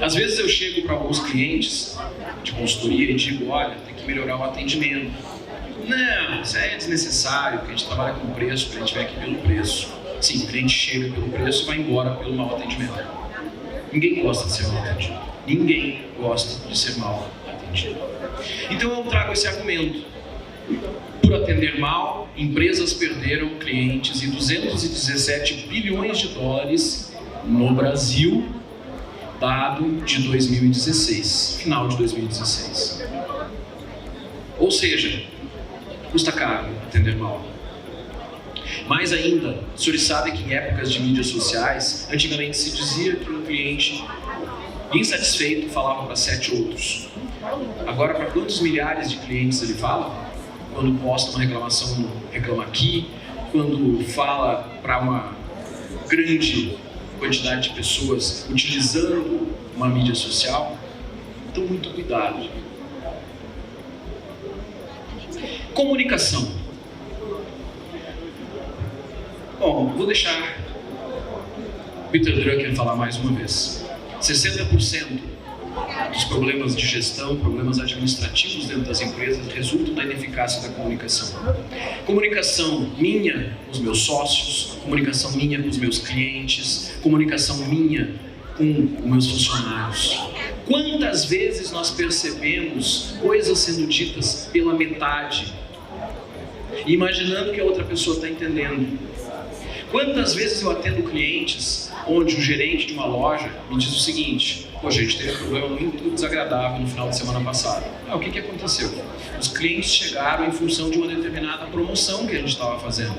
Às vezes eu chego para alguns clientes de consultoria e digo: olha, tem que melhorar o atendimento. Não, isso é desnecessário, porque a gente trabalha com preço, o cliente vem aqui pelo preço. Sim, o cliente chega pelo preço e vai embora pelo mau atendimento. Ninguém gosta de ser mal atendido. Ninguém gosta de ser mal atendido. Então eu trago esse argumento. Por atender mal, empresas perderam clientes e 217 bilhões de dólares no Brasil, dado de 2016, final de 2016. Ou seja, custa caro atender mal. Mais ainda, os senhores sabem que em épocas de mídias sociais, antigamente se dizia que um cliente insatisfeito falava para 7 outros. Agora, para quantos milhares de clientes ele fala? Quando posta uma reclamação, reclama aqui. Quando fala para uma grande quantidade de pessoas utilizando uma mídia social. Então, muito cuidado. Comunicação. Bom, vou deixar Peter Drucker falar mais uma vez. 60% dos problemas de gestão, problemas administrativos dentro das empresas resultam da ineficácia da comunicação. Comunicação minha com os meus sócios, comunicação minha com os meus clientes, comunicação minha com os meus funcionários. Quantas vezes nós percebemos coisas sendo ditas pela metade, imaginando que a outra pessoa está entendendo? Quantas vezes eu atendo clientes onde o gerente de uma loja me diz o seguinte: poxa, a gente teve um problema muito desagradável no final de semana passado. O que aconteceu? Os clientes chegaram em função de uma determinada promoção que a gente estava fazendo.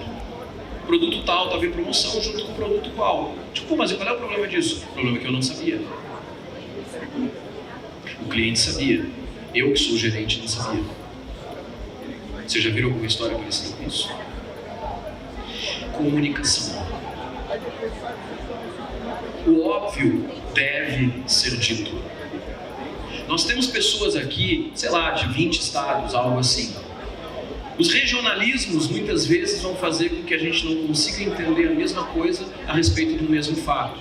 O produto tal estava em promoção junto com o produto qual. Tipo, mas qual é o problema disso? O problema é que eu não sabia. O cliente sabia. Eu, que sou o gerente, não sabia. Você já viu alguma história parecida com isso? Comunicação. O óbvio deve ser dito. Nós temos pessoas aqui, sei lá, de 20 estados, algo assim. Os regionalismos muitas vezes vão fazer com que a gente não consiga entender a mesma coisa a respeito do mesmo fato.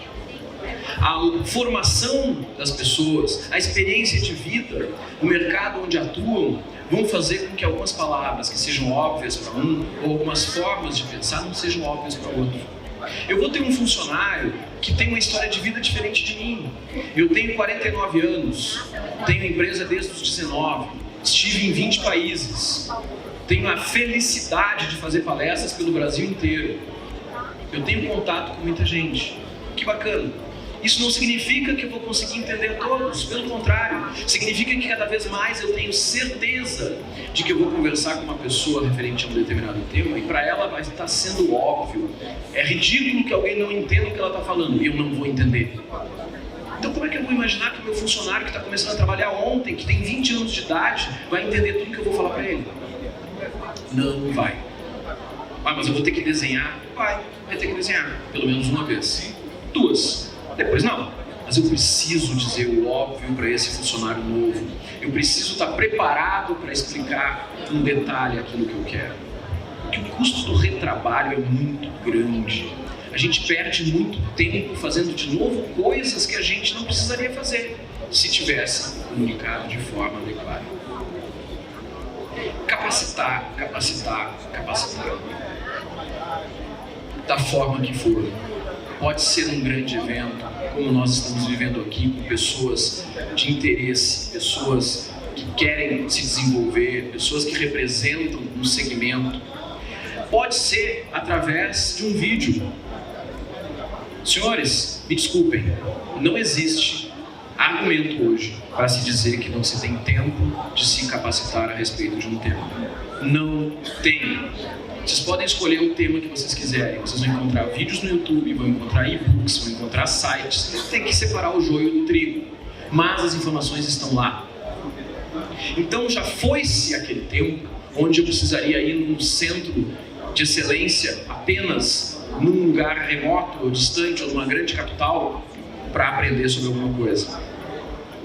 A formação das pessoas, a experiência de vida, o mercado onde atuam, vão fazer com que algumas palavras que sejam óbvias para um, ou algumas formas de pensar não sejam óbvias para outro. Eu vou ter um funcionário que tem uma história de vida diferente de mim. Eu tenho 49 anos, tenho empresa desde os 19, estive em 20 países, tenho a felicidade de fazer palestras pelo Brasil inteiro. Eu tenho contato com muita gente. Que bacana. Isso não significa que eu vou conseguir entender todos, pelo contrário, significa que cada vez mais eu tenho certeza de que eu vou conversar com uma pessoa referente a um determinado tema e para ela vai estar sendo óbvio. É ridículo que alguém não entenda o que ela está falando e eu não vou entender. Então como é que eu vou imaginar que o meu funcionário que está começando a trabalhar ontem, que tem 20 anos de idade, vai entender tudo que eu vou falar para ele? Não vai. Ah, mas eu vou ter que desenhar? Vai ter que desenhar, pelo menos uma vez. 2. Depois não, mas eu preciso dizer o óbvio para esse funcionário novo. Eu preciso estar preparado para explicar um detalhe aquilo que eu quero. Porque o custo do retrabalho é muito grande. A gente perde muito tempo fazendo de novo coisas que a gente não precisaria fazer se tivesse comunicado de forma adequada. Capacitar. Da forma que for. Pode ser um grande evento, como nós estamos vivendo aqui, com pessoas de interesse, pessoas que querem se desenvolver, pessoas que representam um segmento. Pode ser através de um vídeo. Senhores, me desculpem, não existe argumento hoje para se dizer que não se tem tempo de se capacitar a respeito de um tema. Não tem. Vocês podem escolher o tema que vocês quiserem. Vocês vão encontrar vídeos no YouTube, vão encontrar e-books, vão encontrar sites. Tem que separar o joio do trigo. Mas as informações estão lá. Então já foi-se aquele tempo onde eu precisaria ir num centro de excelência apenas num lugar remoto ou distante ou numa grande capital para aprender sobre alguma coisa.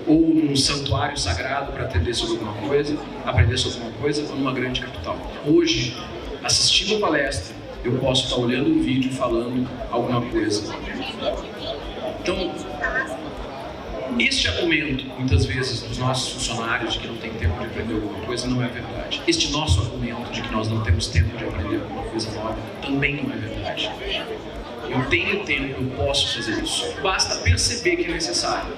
Ou num santuário sagrado para aprender sobre alguma coisa, ou numa grande capital. Hoje, assistindo a palestra, eu posso estar olhando um vídeo falando alguma coisa. Então, este argumento, muitas vezes, dos nossos funcionários de que não tem tempo de aprender alguma coisa, não é verdade. Este nosso argumento de que nós não temos tempo de aprender alguma coisa nova, também não é verdade. Eu tenho tempo, eu posso fazer isso. Basta perceber que é necessário.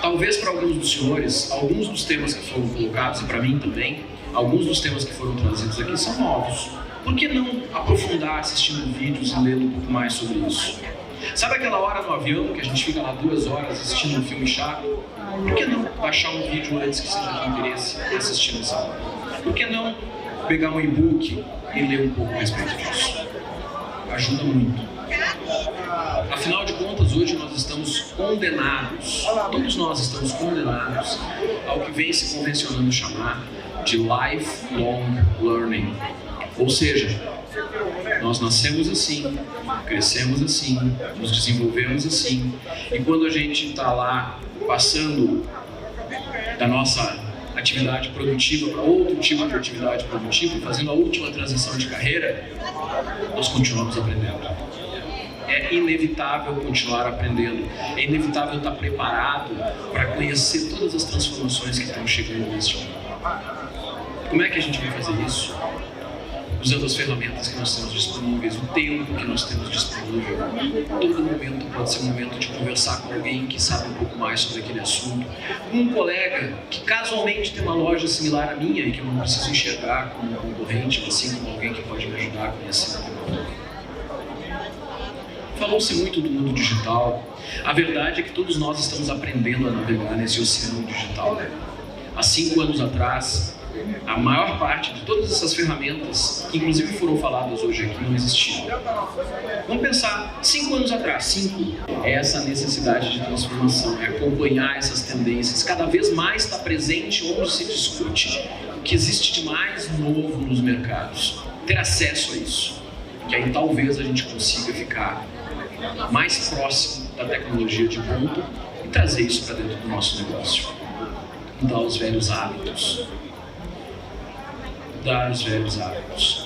Talvez para alguns dos senhores, alguns dos temas que foram colocados, e para mim também, alguns dos temas que foram trazidos aqui são novos. Por que não aprofundar assistindo vídeos e lendo um pouco mais sobre isso? Sabe aquela hora no avião que a gente fica lá 2 horas assistindo um filme chato? Por que não baixar um vídeo antes que seja de interesse e assistir nessa hora? Por que não pegar um e-book e ler um pouco a respeito disso? Ajuda muito. Afinal de contas, hoje nós estamos condenados, todos nós estamos condenados ao que vem se convencionando chamar de lifelong learning. Ou seja, nós nascemos assim, crescemos assim, nos desenvolvemos assim, e quando a gente está lá passando da nossa atividade produtiva para outro tipo de atividade produtiva, fazendo a última transição de carreira, nós continuamos aprendendo. É inevitável continuar aprendendo, é inevitável estar preparado para conhecer todas as transformações que estão chegando neste mundo. Como é que a gente vai fazer isso? Usando as ferramentas que nós temos disponíveis, o tempo que nós temos disponível. Todo momento pode ser um momento de conversar com alguém que sabe um pouco mais sobre aquele assunto. Um colega que casualmente tem uma loja similar à minha e que eu não preciso enxergar como um concorrente, assim como alguém que pode me ajudar a conhecer o tema. Falou-se muito do mundo digital. A verdade é que todos nós estamos aprendendo a navegar nesse oceano digital. Há 5 anos atrás, a maior parte de todas essas ferramentas, que inclusive foram faladas hoje aqui, não existiam. Vamos pensar, 5 anos atrás, 5, é essa necessidade de transformação, é acompanhar essas tendências, cada vez mais está presente onde se discute o que existe de mais novo nos mercados, ter acesso a isso, que aí talvez a gente consiga ficar mais próximo da tecnologia de ponta e trazer isso para dentro do nosso negócio. Mudar os velhos hábitos.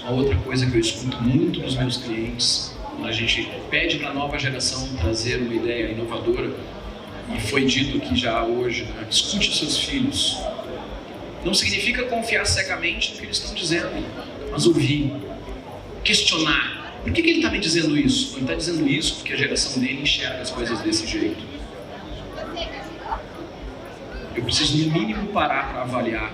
Uma outra coisa que eu escuto muito dos meus clientes quando a gente pede para a nova geração trazer uma ideia inovadora, e foi dito aqui já hoje, né? Escute os seus filhos. Não significa confiar cegamente no que eles estão dizendo, mas ouvir, questionar. Por que ele está me dizendo isso? Ele está dizendo isso porque a geração dele enxerga as coisas desse jeito. Eu preciso, no mínimo, parar para avaliar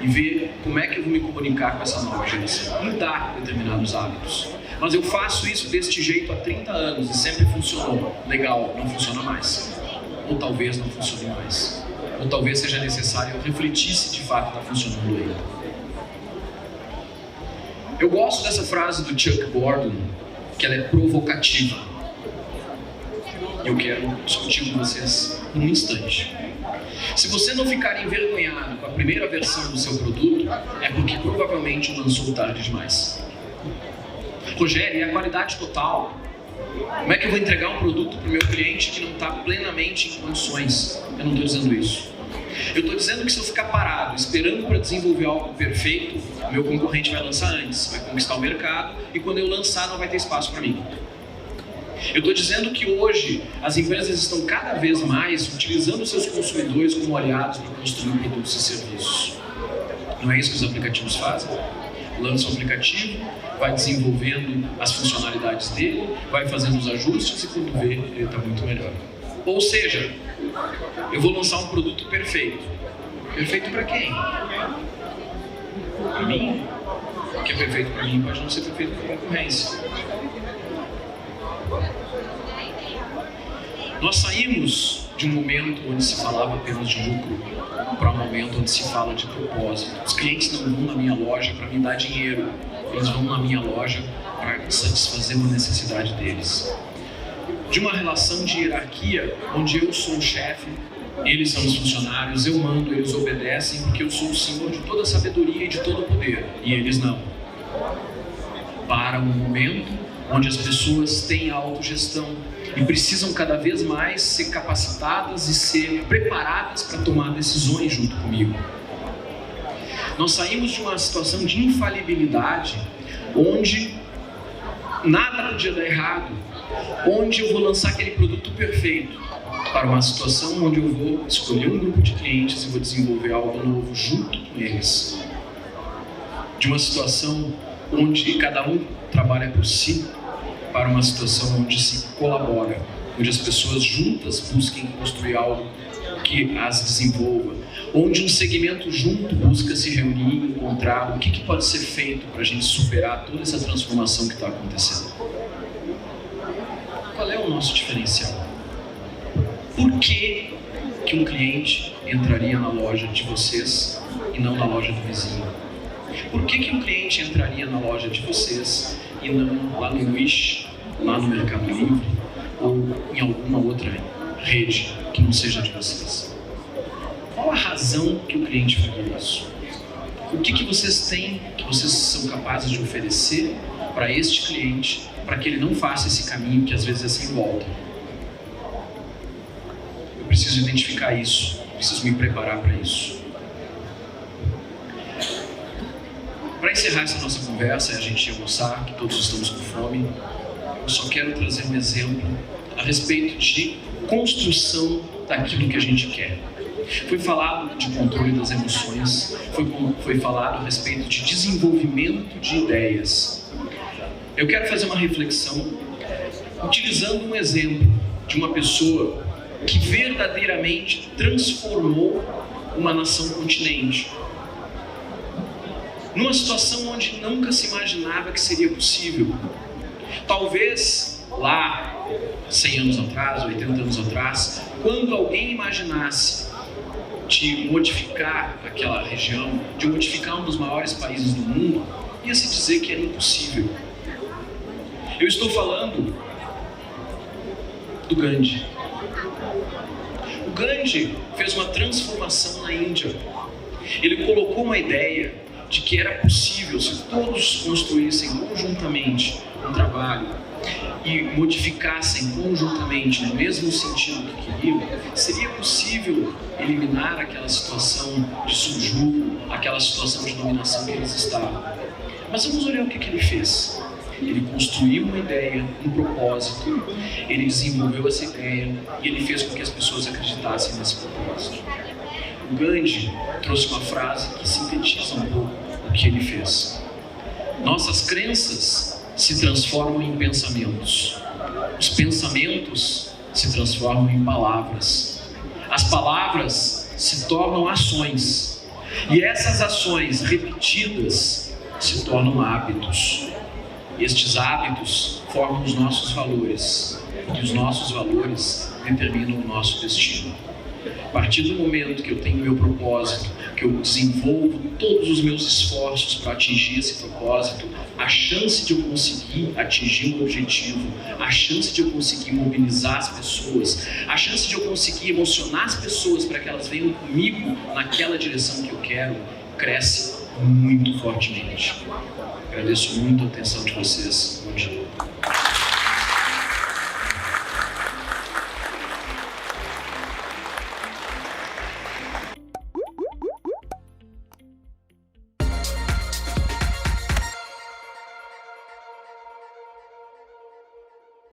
e ver como é que eu vou me comunicar com essa nova geração. Mudar determinados hábitos. Mas eu faço isso deste jeito há 30 anos e sempre funcionou. Legal, não funciona mais. Ou talvez não funcione mais. Ou talvez seja necessário eu refletir se de fato está funcionando ainda. Eu gosto dessa frase do Chuck Gordon, que ela é provocativa. Eu quero discutir com vocês num instante. Se você não ficar envergonhado com a primeira versão do seu produto, é porque provavelmente lançou tarde demais. Rogério, e a qualidade total? Como é que eu vou entregar um produto para o meu cliente que não está plenamente em condições? Eu não estou dizendo isso. Eu estou dizendo que se eu ficar parado, esperando para desenvolver algo perfeito, o meu concorrente vai lançar antes, vai conquistar o mercado, e quando eu lançar não vai ter espaço para mim. Eu estou dizendo que hoje as empresas estão cada vez mais utilizando seus consumidores como aliados para construir produtos e serviços. Não é isso que os aplicativos fazem? Lança o aplicativo, vai desenvolvendo as funcionalidades dele, vai fazendo os ajustes e quando vê, ele está muito melhor. Ou seja, eu vou lançar um produto perfeito. Perfeito para quem? Para mim? O que é perfeito para mim pode não ser perfeito para a concorrência. Nós saímos de um momento onde se falava apenas de lucro para um momento onde se fala de propósito. Os clientes não vão na minha loja para me dar dinheiro, eles vão na minha loja para satisfazer uma necessidade deles. De uma relação de hierarquia, onde eu sou o chefe, eles são os funcionários, eu mando, eles obedecem, porque eu sou o senhor de toda a sabedoria e de todo o poder, e eles não. Para um momento onde as pessoas têm autogestão e precisam cada vez mais ser capacitadas e ser preparadas para tomar decisões junto comigo. Nós saímos de uma situação de infalibilidade, onde nada podia dar errado, onde eu vou lançar aquele produto perfeito, para uma situação onde eu vou escolher um grupo de clientes e vou desenvolver algo novo junto com eles. De uma situação onde cada um trabalha por si, para uma situação onde se colabora, onde as pessoas juntas busquem construir algo que as desenvolva, onde um segmento junto busca se reunir e encontrar o que pode ser feito para a gente superar toda essa transformação que está acontecendo. Qual é o nosso diferencial? Por que um cliente entraria na loja de vocês e não na loja do vizinho? Por que um cliente entraria na loja de vocês e não lá no Wish, lá no Mercado Livre ou em alguma outra rede que não seja de vocês? Qual a razão que o cliente faria isso? O que vocês têm, que vocês são capazes de oferecer para este cliente, para que ele não faça esse caminho que às vezes é sem volta? Eu preciso identificar isso, preciso me preparar para isso. Para encerrar essa nossa conversa, a gente ia almoçar, que todos estamos com fome, eu só quero trazer um exemplo a respeito de construção daquilo que a gente quer. Foi falado de controle das emoções, foi falado a respeito de desenvolvimento de ideias. Eu quero fazer uma reflexão utilizando um exemplo de uma pessoa que verdadeiramente transformou uma nação continente. Numa situação onde nunca se imaginava que seria possível. Talvez lá, 100 anos atrás, 80 anos atrás, quando alguém imaginasse de modificar aquela região, de modificar um dos maiores países do mundo, ia se dizer que era impossível. Eu estou falando do Gandhi. O Gandhi fez uma transformação na Índia. Ele colocou uma ideia de que era possível, se todos construíssem conjuntamente um trabalho e modificassem conjuntamente no mesmo sentido que queriam, seria possível eliminar aquela situação de subjugo, aquela situação de dominação que eles estavam. Mas vamos olhar o que ele fez. Ele construiu uma ideia, um propósito, ele desenvolveu essa ideia e ele fez com que as pessoas acreditassem nesse propósito. O Gandhi trouxe uma frase que sintetiza um pouco o que ele fez. Nossas crenças se transformam em pensamentos. Os pensamentos se transformam em palavras. As palavras se tornam ações. E essas ações repetidas se tornam hábitos. Estes hábitos formam os nossos valores. E os nossos valores determinam o nosso destino. A partir do momento que eu tenho meu propósito, que eu desenvolvo todos os meus esforços para atingir esse propósito, a chance de eu conseguir atingir um objetivo, a chance de eu conseguir mobilizar as pessoas, a chance de eu conseguir emocionar as pessoas para que elas venham comigo naquela direção que eu quero, cresce muito fortemente. Agradeço muito a atenção de vocês. Bom dia.